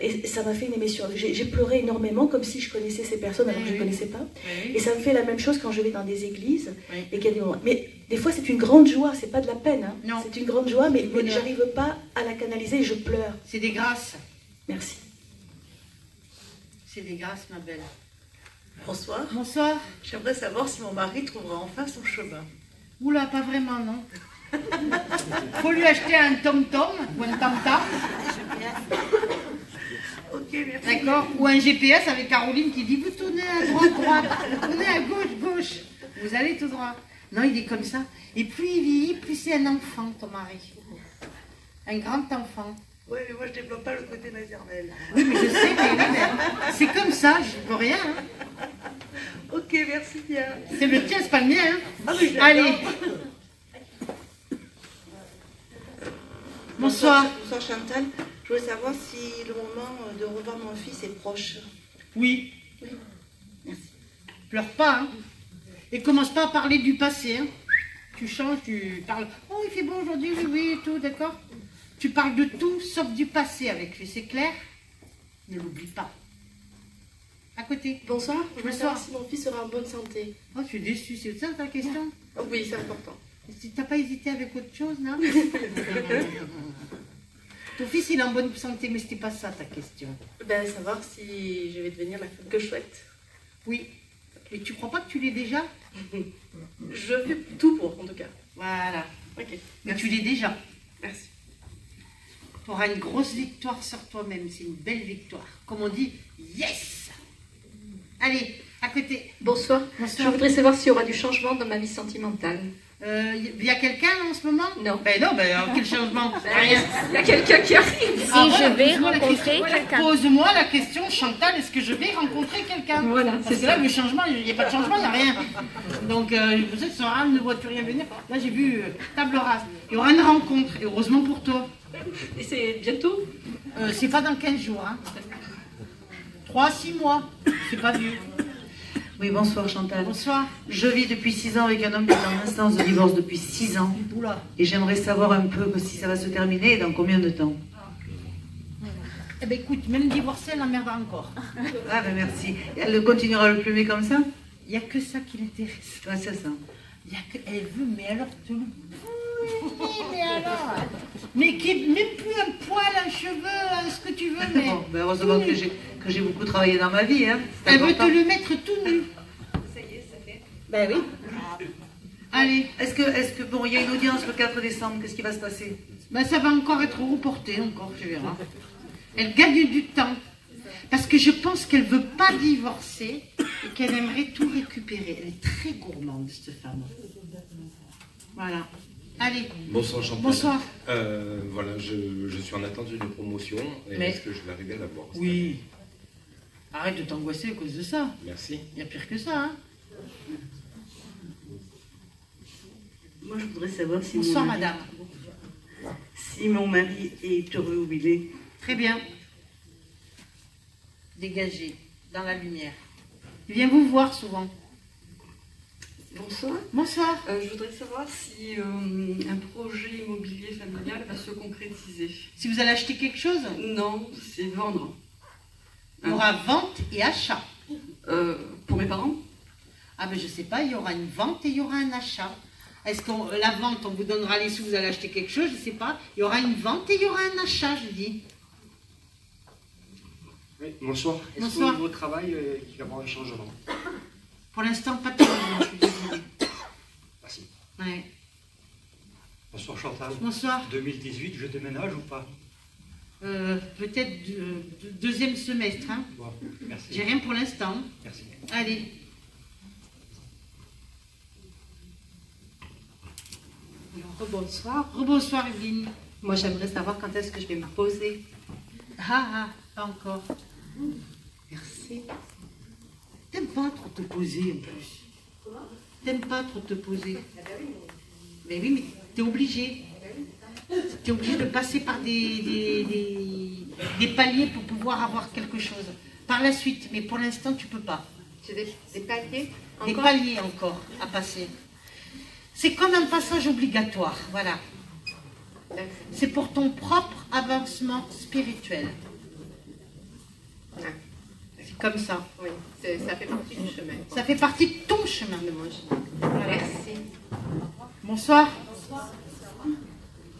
Speaker 20: et ça m'a fait une émotion. J'ai pleuré énormément, comme si je connaissais ces personnes alors que je ne les connaissais pas. Et ça me fait la même chose quand je vais dans des églises. Et qu'il y a des moments. Mais des fois, c'est une grande joie, c'est pas de la peine. Hein. C'est une grande joie, mais j'arrive pas à la canaliser et je pleure.
Speaker 1: C'est des grâces.
Speaker 20: Merci.
Speaker 1: C'est des grâces, ma belle.
Speaker 6: Bonsoir.
Speaker 1: Bonsoir.
Speaker 6: J'aimerais savoir si mon mari trouvera enfin son chemin.
Speaker 1: Oula, pas vraiment, non. Faut lui acheter un tom-tom ou un tam-tam.
Speaker 6: Ok, merci.
Speaker 1: D'accord. Ou un GPS avec Caroline qui dit vous tournez à droite, droite, vous tournez à gauche, gauche. Vous allez tout droit. Non, il est comme ça. Et plus il vieillit, plus c'est un enfant, ton mari. Un grand enfant.
Speaker 6: Oui, mais moi je développe pas le côté maternel.
Speaker 1: Oui, mais je sais, mais c'est comme ça, je peux rien. Hein.
Speaker 6: Ok, merci bien.
Speaker 1: C'est le tien, c'est pas le mien. Hein.
Speaker 6: Ah, mais
Speaker 1: allez. Bonsoir.
Speaker 6: Bonsoir Chantal. Je voulais savoir si le moment de revoir mon fils est proche.
Speaker 1: Oui.
Speaker 6: Oui. Merci.
Speaker 1: Pleure pas, hein. Et commence pas à parler du passé, hein. Tu changes, tu parles. Oh, il fait beau aujourd'hui, oui, oui, tout, d'accord. Tu parles de tout sauf du passé avec lui, c'est clair? Ne l'oublie pas. À côté.
Speaker 5: Bonsoir. Je voulais
Speaker 1: Bonsoir.
Speaker 5: savoir si mon fils sera en bonne santé.
Speaker 1: Oh, je suis déçue, c'est ça ta question?
Speaker 5: Oh, oui, c'est important.
Speaker 1: Tu n'as pas hésité avec autre chose, non? Ton fils, il est en bonne santé, mais c'était pas ça ta question.
Speaker 5: Ben, savoir si je vais devenir la femme que je souhaite.
Speaker 1: Oui. Mais tu crois pas que tu l'es déjà?
Speaker 5: Je fais tout pour, en tout cas.
Speaker 1: Voilà.
Speaker 5: Ok.
Speaker 1: Mais tu l'es déjà.
Speaker 5: Merci.
Speaker 1: Tu auras une grosse victoire sur toi-même. C'est une belle victoire. Comme on dit, yes! Allez, à côté.
Speaker 7: Bonsoir.
Speaker 1: Bonsoir.
Speaker 7: Je voudrais savoir s'il y aura du changement dans ma vie sentimentale.
Speaker 1: Il y a quelqu'un en ce moment?
Speaker 7: Non.
Speaker 1: Ben non, quel changement? Rien.
Speaker 7: Il y a quelqu'un qui arrive.
Speaker 4: Si je vais rencontrer quelqu'un.
Speaker 1: Pose-moi la question, Chantal, est-ce que je vais rencontrer quelqu'un?
Speaker 7: Voilà,
Speaker 1: parce que là, le changement, il n'y a pas de changement, il n'y a rien. Donc, vous êtes sur Anne, ne vois-tu rien venir? Là, j'ai vu table rase. Il y aura une rencontre, et heureusement pour toi.
Speaker 7: Et c'est bientôt?
Speaker 1: C'est pas dans 15 jours, hein. 3-6 mois, c'est pas vieux.
Speaker 21: Oui, bonsoir Chantal.
Speaker 1: Bonsoir.
Speaker 21: Je vis depuis 6 ans avec un homme qui est en instance de divorce depuis 6 ans.
Speaker 1: Oula.
Speaker 21: Et j'aimerais savoir un peu si ça va se terminer et dans combien de temps.
Speaker 1: Eh ben écoute, même divorcée, elle emmerdera encore.
Speaker 21: Ah ben merci. Et elle continuera à le plumer comme ça?
Speaker 1: Il n'y a que ça qui l'intéresse.
Speaker 21: Ouais, c'est ça.
Speaker 1: Il y a que... Elle veut, mais alors te le... Mais alors... Mais qui est même plus un poil, un cheveu, ce que tu veux, mais...
Speaker 21: Bon, ben heureusement que j'ai beaucoup travaillé dans ma vie, hein.
Speaker 1: Elle veut te le mettre tout nu.
Speaker 21: Ça y est, ça fait.
Speaker 1: Ben oui. Allez.
Speaker 21: Est-ce que bon, il y a une audience le 4 décembre, qu'est-ce qui va se passer?
Speaker 1: Ben ça va encore être reporté, tu verras. Elle gagne du temps. Parce que je pense qu'elle ne veut pas divorcer et qu'elle aimerait tout récupérer. Elle est très gourmande, cette femme. Voilà. Allez.
Speaker 2: Bonsoir Chantal.
Speaker 1: Bonsoir.
Speaker 2: Voilà, je suis en attente d'une promotion. Est-ce que je vais arriver à la voir?
Speaker 1: Oui. Arrête de t'angoisser à cause de ça.
Speaker 2: Merci.
Speaker 1: Il y a pire que ça, hein.
Speaker 17: Moi, je voudrais savoir si
Speaker 1: Bonsoir,
Speaker 17: mon mari,
Speaker 1: madame.
Speaker 17: Si mon mari est heureux où il est.
Speaker 1: Très bien. Dégagé, dans la lumière. Il vient vous voir souvent.
Speaker 8: Bonsoir.
Speaker 1: Bonsoir.
Speaker 8: Je voudrais savoir si un projet immobilier familial va se concrétiser.
Speaker 1: Si vous allez acheter quelque chose?
Speaker 8: Non, c'est vendre.
Speaker 1: Il y aura vente et achat.
Speaker 8: Pour mes parents?
Speaker 1: Ah ben je sais pas, il y aura une vente et il y aura un achat. Est-ce que la vente, on vous donnera les sous, vous allez acheter quelque chose? Je sais pas. Il y aura une vente et il y aura un achat, je dis.
Speaker 22: Oui, bonsoir. Est-ce qu'au niveau travail, il va y avoir un changement?
Speaker 1: Pour l'instant, pas de changement, je suis désolée.
Speaker 22: Merci.
Speaker 1: Ouais.
Speaker 22: Bonsoir Chantal.
Speaker 1: Bonsoir.
Speaker 22: 2018, je déménage ou pas?
Speaker 1: Peut-être deuxième semestre. Hein.
Speaker 22: Bon, merci.
Speaker 1: J'ai rien pour l'instant.
Speaker 22: Merci.
Speaker 1: Allez.
Speaker 23: Rebonsoir.
Speaker 1: Rebonsoir, Evelyne.
Speaker 23: Moi, j'aimerais savoir quand est-ce que je vais me poser.
Speaker 1: Pas encore.
Speaker 23: Merci.
Speaker 1: T'aimes pas trop te poser en plus. T'aimes pas trop te poser. Mais oui, mais t'es obligé. T'es obligé de passer par des paliers pour pouvoir avoir quelque chose. Par la suite, mais pour l'instant, tu peux pas.
Speaker 23: J'ai des paliers encore?
Speaker 1: Des paliers encore à passer. C'est comme un passage obligatoire, voilà. C'est pour ton propre avancement spirituel. C'est comme ça.
Speaker 23: Oui, ça fait partie du chemin.
Speaker 1: Ça fait partie de ton chemin.
Speaker 23: Voilà. Merci.
Speaker 1: Bonsoir.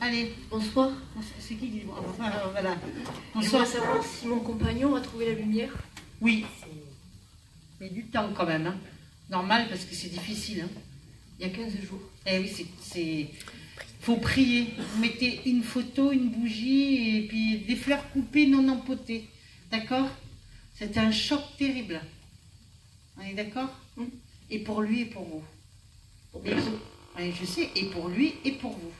Speaker 1: Allez.
Speaker 23: Bonsoir.
Speaker 1: C'est qui dit voilà.
Speaker 23: Je voudrais savoir si mon compagnon a trouvé la lumière.
Speaker 1: Oui. Mais du temps quand même. Hein. Normal parce que c'est difficile. Hein.
Speaker 23: Il y a 15 jours.
Speaker 1: Eh oui, c'est... faut prier. Vous mettez une photo, une bougie et puis des fleurs coupées non empotées. D'accord? C'était un choc terrible. On est d'accord? Et pour lui et pour vous. Oui, je sais, et pour lui et pour vous.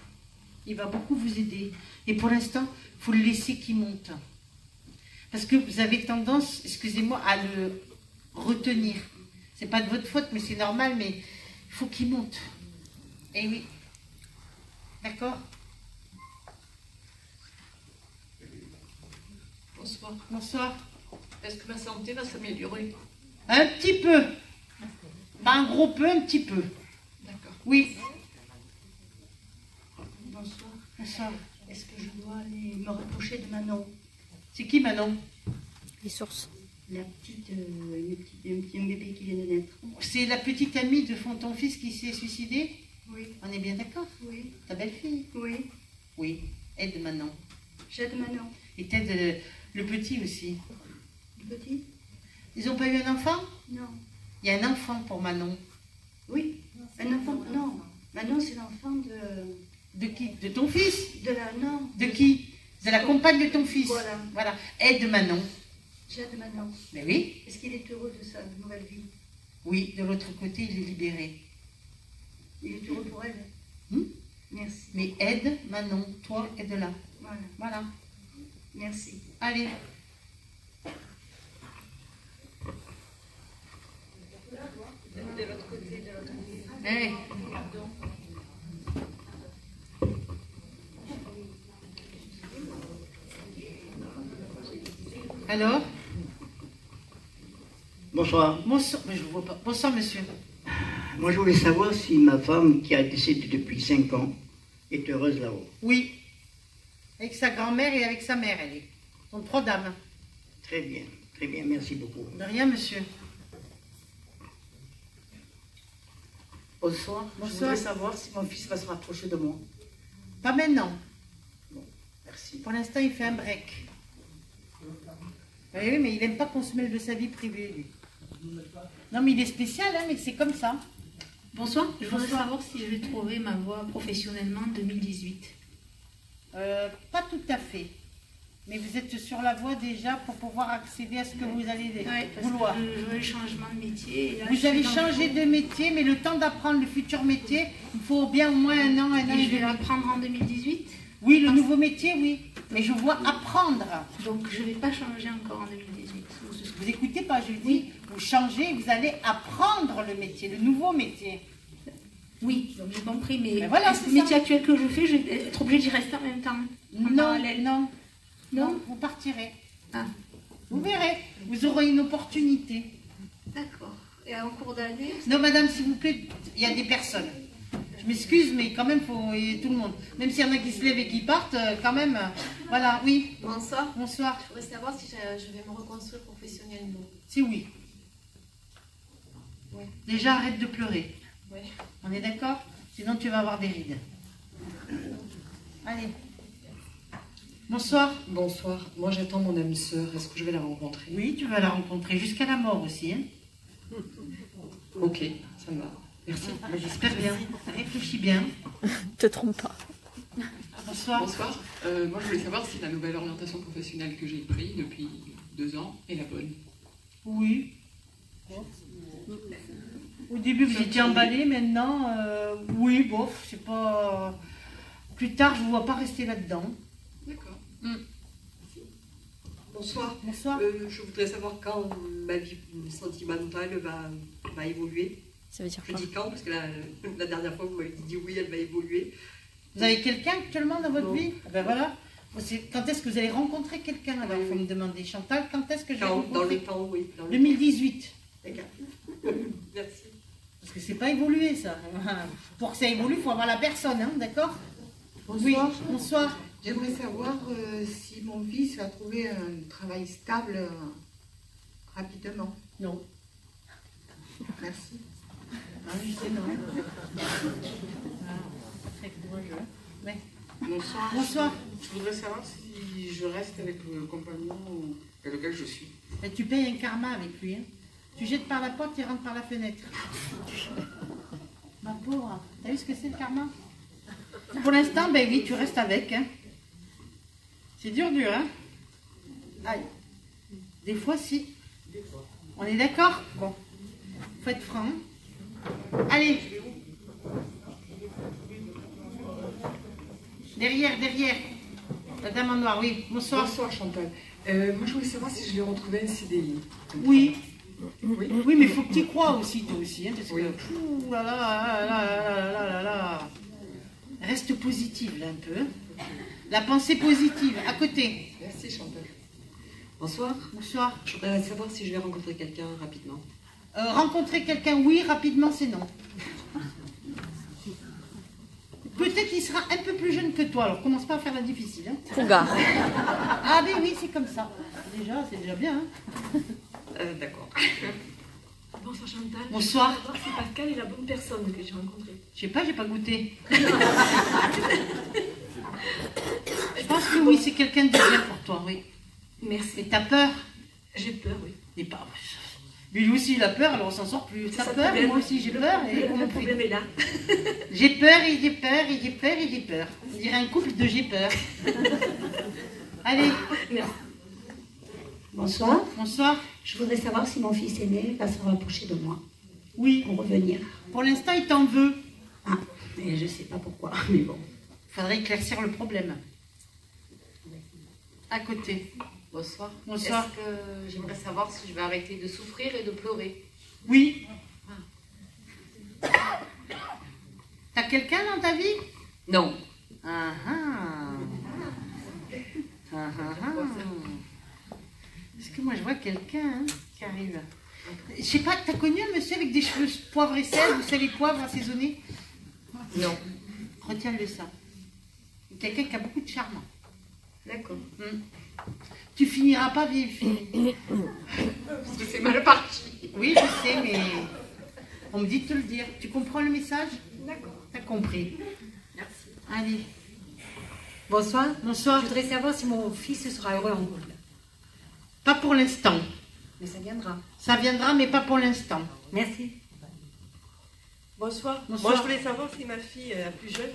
Speaker 1: Il va beaucoup vous aider. Et pour l'instant, il faut le laisser qu'il monte. Parce que vous avez tendance, excusez-moi, à le retenir. C'est pas de votre faute, mais c'est normal, mais il faut qu'il monte. Eh oui. D'accord?
Speaker 23: Bonsoir.
Speaker 1: Bonsoir.
Speaker 23: Est-ce que ma santé va s'améliorer?
Speaker 1: Un petit peu. Pas un gros peu, un petit peu.
Speaker 23: D'accord.
Speaker 1: Oui.
Speaker 23: Bonsoir.
Speaker 1: Bonsoir.
Speaker 23: Est-ce que je dois aller me rapprocher de Manon?
Speaker 1: C'est qui Manon?
Speaker 23: Les sources. La petite, un petit bébé qui vient de naître.
Speaker 1: C'est la petite amie de ton fils qui s'est suicidé?
Speaker 23: Oui.
Speaker 1: On est bien d'accord?
Speaker 23: Oui.
Speaker 1: Ta belle-fille?
Speaker 23: Oui.
Speaker 1: Oui. Aide Manon.
Speaker 23: J'aide Manon.
Speaker 1: Et t'aides le petit aussi.
Speaker 23: Le petit?
Speaker 1: Ils n'ont pas eu un enfant?
Speaker 23: Non.
Speaker 1: Il y a un enfant pour Manon.
Speaker 23: Oui. Un enfant? Non. Manon, c'est l'enfant de...
Speaker 1: De qui? De ton fils?
Speaker 23: De la... Non.
Speaker 1: De qui? De la compagne de ton fils.
Speaker 23: Voilà.
Speaker 1: Voilà. Aide Manon.
Speaker 23: J'aide Manon.
Speaker 1: Mais oui.
Speaker 23: Est-ce qu'il est heureux de sa nouvelle vie?
Speaker 1: Oui, de l'autre côté, il est libéré.
Speaker 23: Il est heureux pour elle. Merci.
Speaker 1: Mais aide Manon, toi, aide-la.
Speaker 23: Voilà.
Speaker 1: Voilà.
Speaker 23: Merci.
Speaker 1: Allez.
Speaker 23: De l'autre côté, de l'autre côté.
Speaker 1: Hey. Alors?
Speaker 12: Bonsoir.
Speaker 1: Bonsoir, mais je ne vois pas. Bonsoir, monsieur.
Speaker 12: Moi, je voulais savoir si ma femme, qui a décédé depuis 5 ans, est heureuse là-haut.
Speaker 1: Oui. Avec sa grand-mère et avec sa mère, elle est. Ce sont 3 dames.
Speaker 12: Très bien, merci beaucoup.
Speaker 1: De rien, monsieur.
Speaker 21: Bonsoir.
Speaker 1: Bonsoir.
Speaker 21: Je voudrais savoir si mon fils va se rapprocher de moi.
Speaker 1: Pas maintenant.
Speaker 21: Bon, merci.
Speaker 1: Pour l'instant, il fait un break. Oui, mais il n'aime pas qu'on se mêle de sa vie privée, lui. Non, mais il est spécial, hein, mais c'est comme ça.
Speaker 11: Bonsoir, je voudrais savoir si je vais trouver ma voie professionnellement en 2018.
Speaker 1: Pas tout à fait. Mais vous êtes sur la voie déjà pour pouvoir accéder à ce que vous allez vouloir.
Speaker 11: Je veux le changement de métier. Et là,
Speaker 1: vous allez changer de métier, mais le temps d'apprendre le futur métier, il faut bien au moins un an.
Speaker 11: Et je vais l'apprendre en 2018?
Speaker 1: Oui, le nouveau métier, oui. Mais je vois apprendre.
Speaker 11: Donc je ne vais pas changer encore en 2018.
Speaker 1: Vous écoutez pas, je dis, vous changez, vous allez apprendre le métier, le nouveau métier.
Speaker 11: Oui, donc j'ai compris, mais
Speaker 1: ben voilà,
Speaker 11: le métier actuel que je fais, je vais être obligée d'y rester en même temps.
Speaker 1: Non, vous partirez.
Speaker 11: Ah.
Speaker 1: Vous verrez, vous aurez une opportunité.
Speaker 11: D'accord. Et en cours d'année?
Speaker 1: Non, madame, s'il vous plaît, il y a des personnes. Je m'excuse, mais quand même, il faut y tout le monde. Même s'il y en a qui se lèvent et qui partent, quand même. Voilà, oui.
Speaker 3: Bonsoir.
Speaker 1: Bonsoir.
Speaker 3: Je voudrais savoir si je vais me reconstruire professionnellement.
Speaker 1: C'est oui.
Speaker 3: Oui.
Speaker 1: Déjà, arrête de pleurer.
Speaker 3: Oui.
Speaker 1: On est d'accord? Sinon, tu vas avoir des rides. Allez. Bonsoir.
Speaker 14: Bonsoir. Moi, j'attends mon âme sœur. Est-ce que je vais la rencontrer?
Speaker 1: Oui, tu vas la rencontrer jusqu'à la mort aussi. Hein?
Speaker 14: Ok, ça me va. Merci.
Speaker 1: J'espère bien. Réfléchis bien.
Speaker 4: Te trompe pas.
Speaker 1: Bonsoir.
Speaker 15: Bonsoir. Moi, je voulais savoir si la nouvelle orientation professionnelle que j'ai prise depuis 2 ans est la bonne.
Speaker 1: Oui. Au début, vous étiez emballé. Maintenant, oui, bof, c'est pas... Plus tard, je ne vous vois pas rester là-dedans.
Speaker 15: D'accord.
Speaker 24: Bonsoir.
Speaker 1: Bonsoir.
Speaker 24: Je voudrais savoir quand ma vie sentimentale va évoluer.
Speaker 4: Ça veut dire
Speaker 24: Je
Speaker 4: quoi?
Speaker 24: dis quand, parce que la dernière fois, vous m'avez dit oui, elle va évoluer.
Speaker 1: Vous avez quelqu'un actuellement dans votre vie? Ben voilà. Quand est-ce que vous allez rencontrer quelqu'un? Alors, il faut me demander, Chantal, quand est-ce que je vais rencontrer?
Speaker 24: Dans le temps, oui.
Speaker 1: 2018.
Speaker 24: D'accord. Merci.
Speaker 1: Parce que c'est pas évolué, ça. Pour que ça évolue, il faut avoir la personne, hein, d'accord?
Speaker 6: Bonsoir.
Speaker 1: Oui, bonsoir.
Speaker 6: J'aimerais savoir si mon fils va trouver un travail stable rapidement.
Speaker 1: Non.
Speaker 6: Merci.
Speaker 1: Ah oui, c'est non. Très courageux. Ouais.
Speaker 25: Bonsoir.
Speaker 1: Bonsoir.
Speaker 25: Je voudrais savoir si je reste avec le compagnon avec lequel je suis.
Speaker 1: Et tu payes un karma avec lui. Hein. Tu jettes par la porte, il rentre par la fenêtre. Ma pauvre, t'as vu ce que c'est le karma? Pour l'instant, ben oui, tu restes avec. Hein. C'est dur, hein? Aïe. Des fois, si. On est d'accord? Bon. Faut être franc. Allez. Derrière. La dame en noir, oui. Bonsoir.
Speaker 14: Bonsoir, Chantal. Moi, je voulais savoir si je vais retrouver un CDI.
Speaker 1: Oui. Oui, mais il faut que tu y crois aussi, toi aussi. Hein, parce que, ouh là là. Reste positive, là, un peu. La pensée positive, à côté.
Speaker 14: Merci, Chantal. Bonsoir.
Speaker 1: Bonsoir.
Speaker 14: Je voudrais savoir si je vais rencontrer quelqu'un rapidement.
Speaker 1: Rencontrer quelqu'un, oui, rapidement, c'est non. Peut-être qu'il sera un peu plus jeune que toi, alors commence pas à faire la difficile. Hein.
Speaker 4: Fouga.
Speaker 1: Ah ben oui, c'est comme ça. C'est déjà bien. Hein.
Speaker 14: D'accord.
Speaker 3: Bonsoir Chantal.
Speaker 1: Bonsoir.
Speaker 3: Je voudrais savoir si Pascal est la bonne personne que j'ai rencontrée.
Speaker 1: Je sais pas, j'ai pas goûté. Je pense que oui, c'est quelqu'un de bien pour toi, oui.
Speaker 3: Merci.
Speaker 1: Mais t'as peur?
Speaker 3: J'ai peur, oui.
Speaker 1: Mais pas... Lui aussi, il a peur, alors on s'en sort plus. T'as peur, et moi aussi j'ai peur. Et
Speaker 3: le problème est là.
Speaker 1: J'ai peur, et j'ai peur, et j'ai peur, et j'ai peur. On dirait un couple de j'ai peur. Allez.
Speaker 3: Merci.
Speaker 26: Bonsoir.
Speaker 1: Bonsoir.
Speaker 26: Je voudrais savoir si mon fils aîné va se rapprocher de moi.
Speaker 1: Oui.
Speaker 26: Pour revenir.
Speaker 1: Pour l'instant, il t'en veut.
Speaker 26: Ah, mais je ne sais pas pourquoi, mais bon.
Speaker 1: Il faudrait éclaircir le problème. À côté.
Speaker 27: Bonsoir.
Speaker 1: Bonsoir.
Speaker 27: Est-ce que j'aimerais savoir si je vais arrêter de souffrir et de pleurer?
Speaker 1: Oui. T'as quelqu'un dans ta vie?
Speaker 27: Non.
Speaker 1: Ah ah. Ah ah ah. Est-ce que moi je vois quelqu'un hein, qui arrive? Je sais pas, t'as connu un monsieur avec des cheveux poivre et sel, vous savez, poivre assaisonné?
Speaker 27: Non.
Speaker 1: Retiens-le ça. Quelqu'un qui a beaucoup de charme.
Speaker 27: D'accord.
Speaker 1: Tu finiras pas vieille fille.
Speaker 27: Parce que c'est mal parti.
Speaker 1: Oui, je sais, mais on me dit de te le dire. Tu comprends le message?
Speaker 27: D'accord.
Speaker 1: T'as compris.
Speaker 27: Merci.
Speaker 1: Allez.
Speaker 26: Bonsoir.
Speaker 1: Bonsoir.
Speaker 26: Je voudrais savoir si mon fils sera heureux en couple.
Speaker 1: Pas pour l'instant.
Speaker 26: Mais ça viendra.
Speaker 1: Ça viendra, mais pas pour l'instant.
Speaker 26: Merci.
Speaker 28: Bonsoir.
Speaker 1: Bonsoir.
Speaker 28: Moi, je voulais savoir si ma fille, la plus jeune,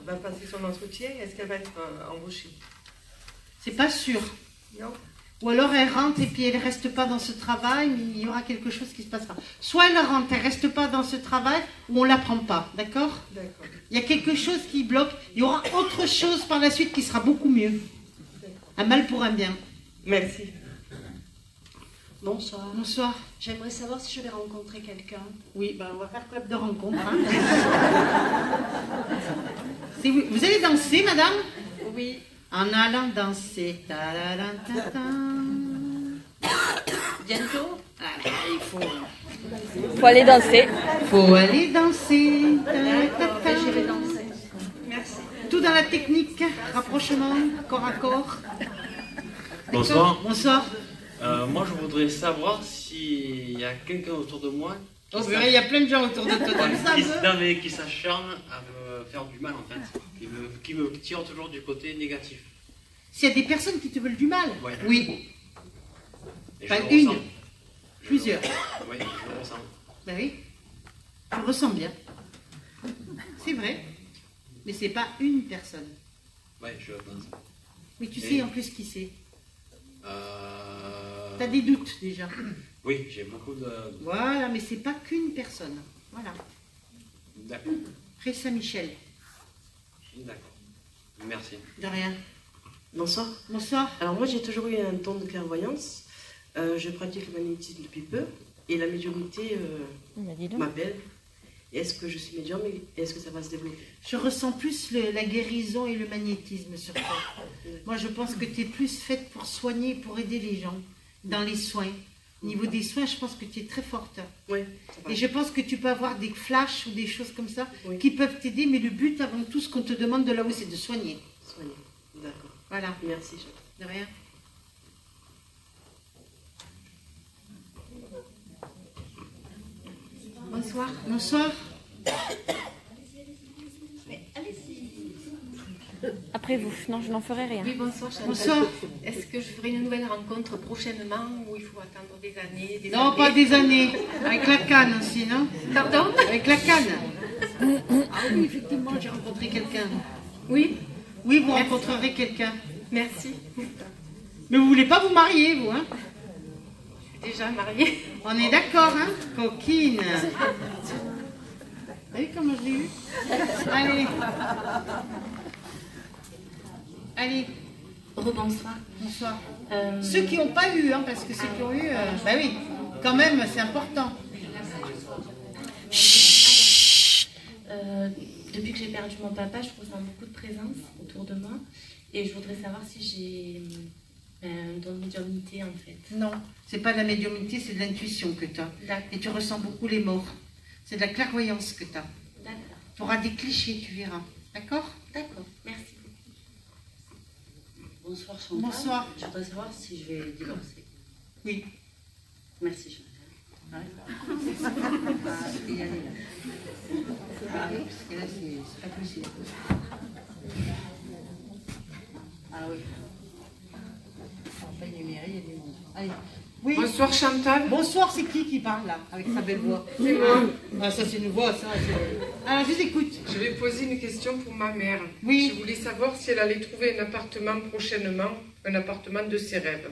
Speaker 28: va passer son entretien. Est-ce qu'elle va être embauchée?
Speaker 1: C'est pas sûr.
Speaker 28: Non.
Speaker 1: Ou alors elle rentre et puis elle reste pas dans ce travail, mais il y aura quelque chose qui se passera. Soit elle rentre, elle reste pas dans ce travail, ou on la prend pas, d'accord?
Speaker 28: D'accord.
Speaker 1: Il y a quelque chose qui bloque. Il y aura autre chose par la suite qui sera beaucoup mieux. Un mal pour un bien.
Speaker 28: Merci.
Speaker 26: Bonsoir.
Speaker 1: Bonsoir.
Speaker 26: J'aimerais savoir si je vais rencontrer quelqu'un.
Speaker 1: Oui, ben on va faire club de rencontre. Hein. Vous allez danser, madame?
Speaker 26: Oui.
Speaker 1: En allant danser. Bientôt? il faut
Speaker 4: aller danser.
Speaker 1: Faut aller danser.
Speaker 26: J'irai danser.
Speaker 1: Merci. Tout dans la technique, rapprochement, corps à corps.
Speaker 5: Bonsoir.
Speaker 1: Bonsoir.
Speaker 5: Moi, je voudrais savoir s'il y a quelqu'un autour de moi.
Speaker 1: Oh, il y a plein de gens autour de toi.
Speaker 5: Qui s'acharne à me faire du mal, en fait. Qui me tire toujours du côté négatif.
Speaker 1: S'il y a des personnes qui te veulent du mal,
Speaker 5: ouais.
Speaker 1: Oui.
Speaker 5: Et
Speaker 1: Pas une, plusieurs.
Speaker 5: Oui, je le ressens.
Speaker 1: Ben oui, je le ressens bien. C'est vrai, mais c'est pas une personne.
Speaker 5: Oui, je pense.
Speaker 1: Mais tu sais en plus qui c'est. T'as des doutes déjà.
Speaker 5: Oui, j'ai beaucoup de...
Speaker 1: Voilà, mais c'est pas qu'une personne. Voilà.
Speaker 5: D'accord.
Speaker 1: Près Saint-Michel.
Speaker 5: D'accord. Merci.
Speaker 1: De rien.
Speaker 9: Bonsoir.
Speaker 1: Bonsoir.
Speaker 9: Alors moi j'ai toujours eu un don de clairvoyance. Je pratique le magnétisme depuis peu et la médiumnité m'appelle. Est-ce que je suis médium et est-ce que ça va se développer?
Speaker 1: Je ressens plus la guérison et le magnétisme sur toi. Moi je pense que tu es plus faite pour soigner, pour aider les gens dans les soins. Au niveau des soins, je pense que tu es très forte.
Speaker 9: Oui.
Speaker 1: Et je pense que tu peux avoir des flashs ou des choses comme ça qui peuvent t'aider, mais le but avant tout, ce qu'on te demande de là-haut, c'est de soigner.
Speaker 9: Soigner, d'accord.
Speaker 1: Voilà.
Speaker 9: Merci.
Speaker 1: De rien.
Speaker 11: Bonsoir.
Speaker 1: Bonsoir.
Speaker 4: Après vous, non, je n'en ferai rien.
Speaker 27: Oui, bonsoir. Chantal.
Speaker 1: Bonsoir.
Speaker 27: Est-ce que je ferai une nouvelle rencontre prochainement ou il faut attendre des années
Speaker 1: Non, pas des années. Avec la canne aussi, non?
Speaker 27: Pardon?
Speaker 1: Avec la canne. Ah oui, effectivement, j'ai rencontré quelqu'un.
Speaker 27: Oui?
Speaker 1: Oui, vous rencontrerez quelqu'un.
Speaker 27: Merci.
Speaker 1: Mais vous voulez pas vous marier, vous, hein?
Speaker 27: Je suis déjà mariée.
Speaker 1: On est d'accord, hein? Coquine. Vous voyez comment je l'ai eu? Allez. Allez.
Speaker 11: Rebonsoir.
Speaker 1: Bonsoir. Ceux qui n'ont pas eu, hein, parce que ceux qui ont eu, bah oui, quand même, c'est important.
Speaker 11: Depuis que j'ai perdu mon papa, je ressens beaucoup de présence autour de moi. Et je voudrais savoir si j'ai un don de médiumnité, en fait.
Speaker 1: Non, c'est pas de la médiumnité, c'est de l'intuition que tu as. Et tu ressens beaucoup les morts. C'est de la clairvoyance que tu as.
Speaker 11: D'accord.
Speaker 1: Tu auras des clichés, tu verras. D'accord?
Speaker 11: D'accord, merci.
Speaker 10: Bonsoir Chantal.
Speaker 1: Bonsoir.
Speaker 10: Je voudrais savoir si je vais divorcer.
Speaker 1: Oui.
Speaker 10: Merci Chantal.
Speaker 1: Et allez là. Ah oui, parce que là, c'est pas possible. Ah oui. Enfin, il y a du monde. Allez. Oui.
Speaker 28: Bonsoir Chantal.
Speaker 1: Bonsoir, c'est qui parle là, avec sa belle voix?
Speaker 28: C'est moi.
Speaker 1: Ah, ça c'est une voix, ça. Alors, je vous écoute.
Speaker 28: Je vais poser une question pour ma mère.
Speaker 1: Oui.
Speaker 28: Je voulais savoir si elle allait trouver un appartement prochainement, un appartement de ses rêves.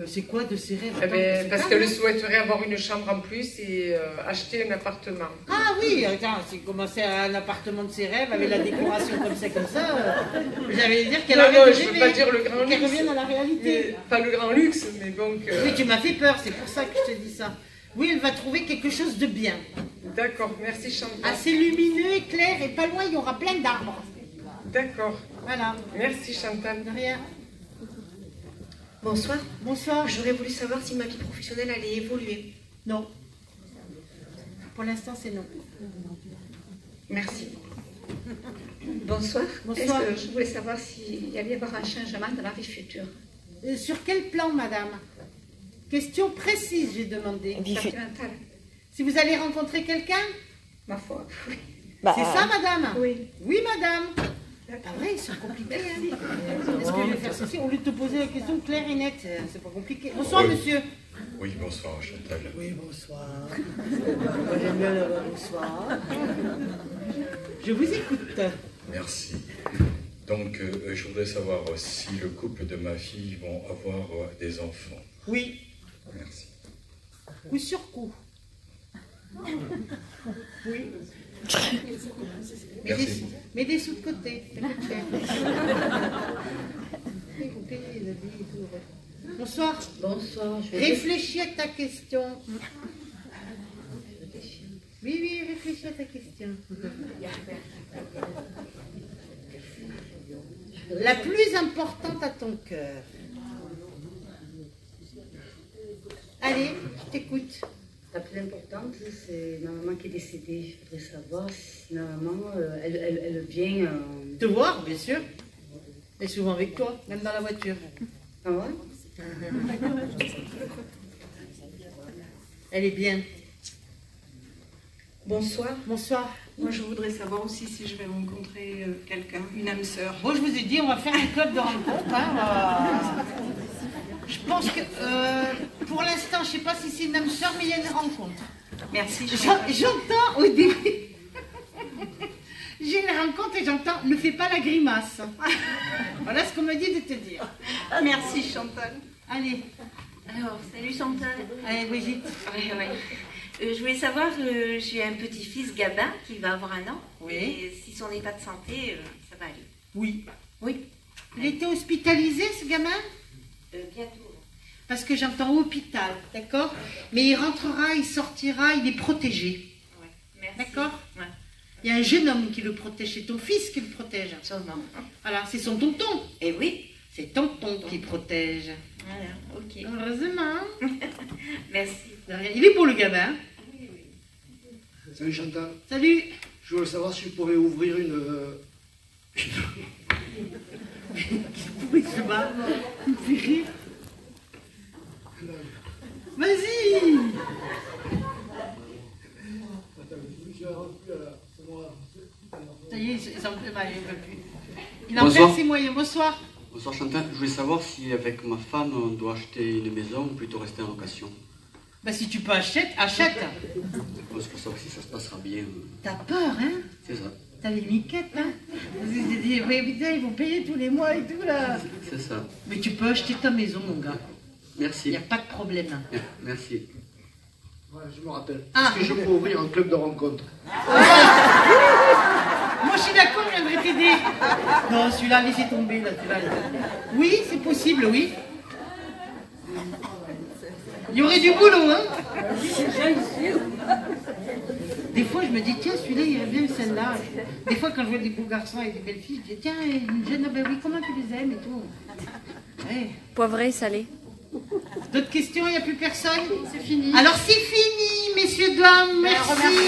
Speaker 1: C'est quoi de ses rêves?
Speaker 28: Eh ben, parce qu'elle souhaiterait avoir une chambre en plus et acheter un appartement.
Speaker 1: Ah oui, attends, c'est commencer à un appartement de ses rêves avec la décoration comme ça. J'allais dire qu'elle
Speaker 28: Non,
Speaker 1: arrête de
Speaker 28: je
Speaker 1: rêver,
Speaker 28: veux pas dire le grand luxe.
Speaker 1: qu'elle revienne à la réalité.
Speaker 28: Pas le grand luxe, mais donc...
Speaker 1: Oui, tu m'as fait peur, c'est pour ça que je te dis ça. Oui, elle va trouver quelque chose de bien.
Speaker 28: D'accord, merci Chantal.
Speaker 1: Assez lumineux et clair, et pas loin, il y aura plein d'arbres.
Speaker 28: D'accord.
Speaker 1: Voilà.
Speaker 28: Merci Chantal.
Speaker 1: De rien.
Speaker 13: Bonsoir.
Speaker 1: Bonsoir.
Speaker 13: J'aurais voulu savoir si ma vie professionnelle allait évoluer.
Speaker 1: Non. Pour l'instant, c'est non.
Speaker 13: Merci. Bonsoir.
Speaker 1: Bonsoir.
Speaker 13: Est-ce que je voulais savoir s'il y allait y avoir un changement dans la vie future.
Speaker 1: Sur quel plan, madame? Question précise, j'ai demandé.
Speaker 13: Sentimentale.
Speaker 1: Si vous allez rencontrer quelqu'un?
Speaker 13: Ma foi, oui.
Speaker 1: C'est ça, madame?
Speaker 13: Oui.
Speaker 1: Oui, madame. Ah vrai, ils sont compliqués. Hein. Est-ce que je vais faire ceci? Au lieu de te poser la question claire et nette, c'est pas compliqué. Bonsoir, monsieur.
Speaker 2: Oui, bonsoir, Chantal.
Speaker 1: Oui, bonsoir. Moi, j'aime bien le bonsoir. Je vous écoute.
Speaker 2: Merci. Donc, je voudrais savoir si le couple de ma fille vont avoir des enfants.
Speaker 1: Oui.
Speaker 2: Merci.
Speaker 1: Coup sur coup. Oui.
Speaker 2: Merci.
Speaker 1: Mets des sous de côté. Bonsoir.
Speaker 13: Bonsoir.
Speaker 1: Réfléchis à ta question. Oui, réfléchis à ta question. La plus importante à ton cœur. Allez, je t'écoute.
Speaker 10: La plus importante, c'est ma maman qui est décédée. Je voudrais savoir si ma maman, elle vient...
Speaker 1: Te voir, bien sûr. Elle est souvent avec toi, même dans la voiture.
Speaker 10: Ah ouais?
Speaker 1: Elle est bien.
Speaker 6: Bonsoir.
Speaker 1: Bonsoir.
Speaker 6: Moi, je voudrais savoir aussi si je vais rencontrer quelqu'un, une âme sœur.
Speaker 1: Bon, je vous ai dit, on va faire un club de rencontre. Hein, Je pense que, pour l'instant, je ne sais pas si c'est une âme sœur, mais il y a une rencontre.
Speaker 6: Merci.
Speaker 1: J'entends au début. J'ai une rencontre et j'entends, ne fais pas la grimace. Voilà ce qu'on me dit de te dire.
Speaker 6: Merci Chantal.
Speaker 1: Allez.
Speaker 7: Alors, salut Chantal.
Speaker 1: Allez, Brigitte.
Speaker 7: Ouais. Je voulais savoir, j'ai un petit-fils Gabin qui va avoir 1 an.
Speaker 1: Oui.
Speaker 7: Et si son état de santé, ça va aller.
Speaker 1: Oui.
Speaker 7: Oui.
Speaker 1: Il était hospitalisé, ce gamin?
Speaker 7: Bientôt.
Speaker 1: Parce que j'entends hôpital, d'accord? Mais il rentrera, il sortira, il est protégé.
Speaker 7: Ouais. Merci.
Speaker 1: D'accord?
Speaker 7: Ouais.
Speaker 1: Il y a un jeune homme qui le protège, c'est ton fils qui le protège.
Speaker 7: Sûrement.
Speaker 1: Voilà, c'est son tonton.
Speaker 7: Eh oui.
Speaker 1: C'est tonton qui protège.
Speaker 7: Voilà, ok.
Speaker 1: Heureusement.
Speaker 7: Merci.
Speaker 1: Il est beau le gamin.
Speaker 7: Oui, oui.
Speaker 8: Salut Chantal.
Speaker 1: Salut.
Speaker 8: Je voulais savoir si je pourrais ouvrir une...
Speaker 1: Oui, je bats. Il me fait rire. Vas-y. Ça y est, il en plus. Il en perd ses moyens. Bonsoir.
Speaker 5: Bonsoir Chantal. Je voulais savoir si avec ma femme on doit acheter une maison ou plutôt rester en location.
Speaker 1: Bah si tu peux achète.
Speaker 5: Parce que ça aussi ça se passera bien.
Speaker 1: T'as peur, hein?
Speaker 5: C'est ça.
Speaker 1: T'as les miquettes, hein? Vous dit, oui, putain, ils vont payer tous les mois et tout là.
Speaker 5: C'est ça.
Speaker 1: Mais tu peux acheter ta maison, mon gars.
Speaker 5: Merci.
Speaker 1: Il n'y a pas de problème.
Speaker 5: Merci.
Speaker 8: Ouais, je me rappelle. Est-ce que je peux ouvrir un club de rencontre?
Speaker 1: Moi, je suis d'accord, je viendrai t'aider. Non, celui-là, laissez tomber, là, Oui, c'est possible, oui. Il y aurait du boulot, hein? Des fois, je me dis, tiens, celui-là, il irait bien celle-là. Des fois, quand je vois des beaux garçons et des belles filles, je dis, tiens, une jeune, ben oui, comment tu les aimes et tout. Ouais.
Speaker 4: Poivré, salé.
Speaker 1: D'autres questions? Il n'y a plus personne? C'est fini. Alors, c'est fini, messieurs, dames, merci.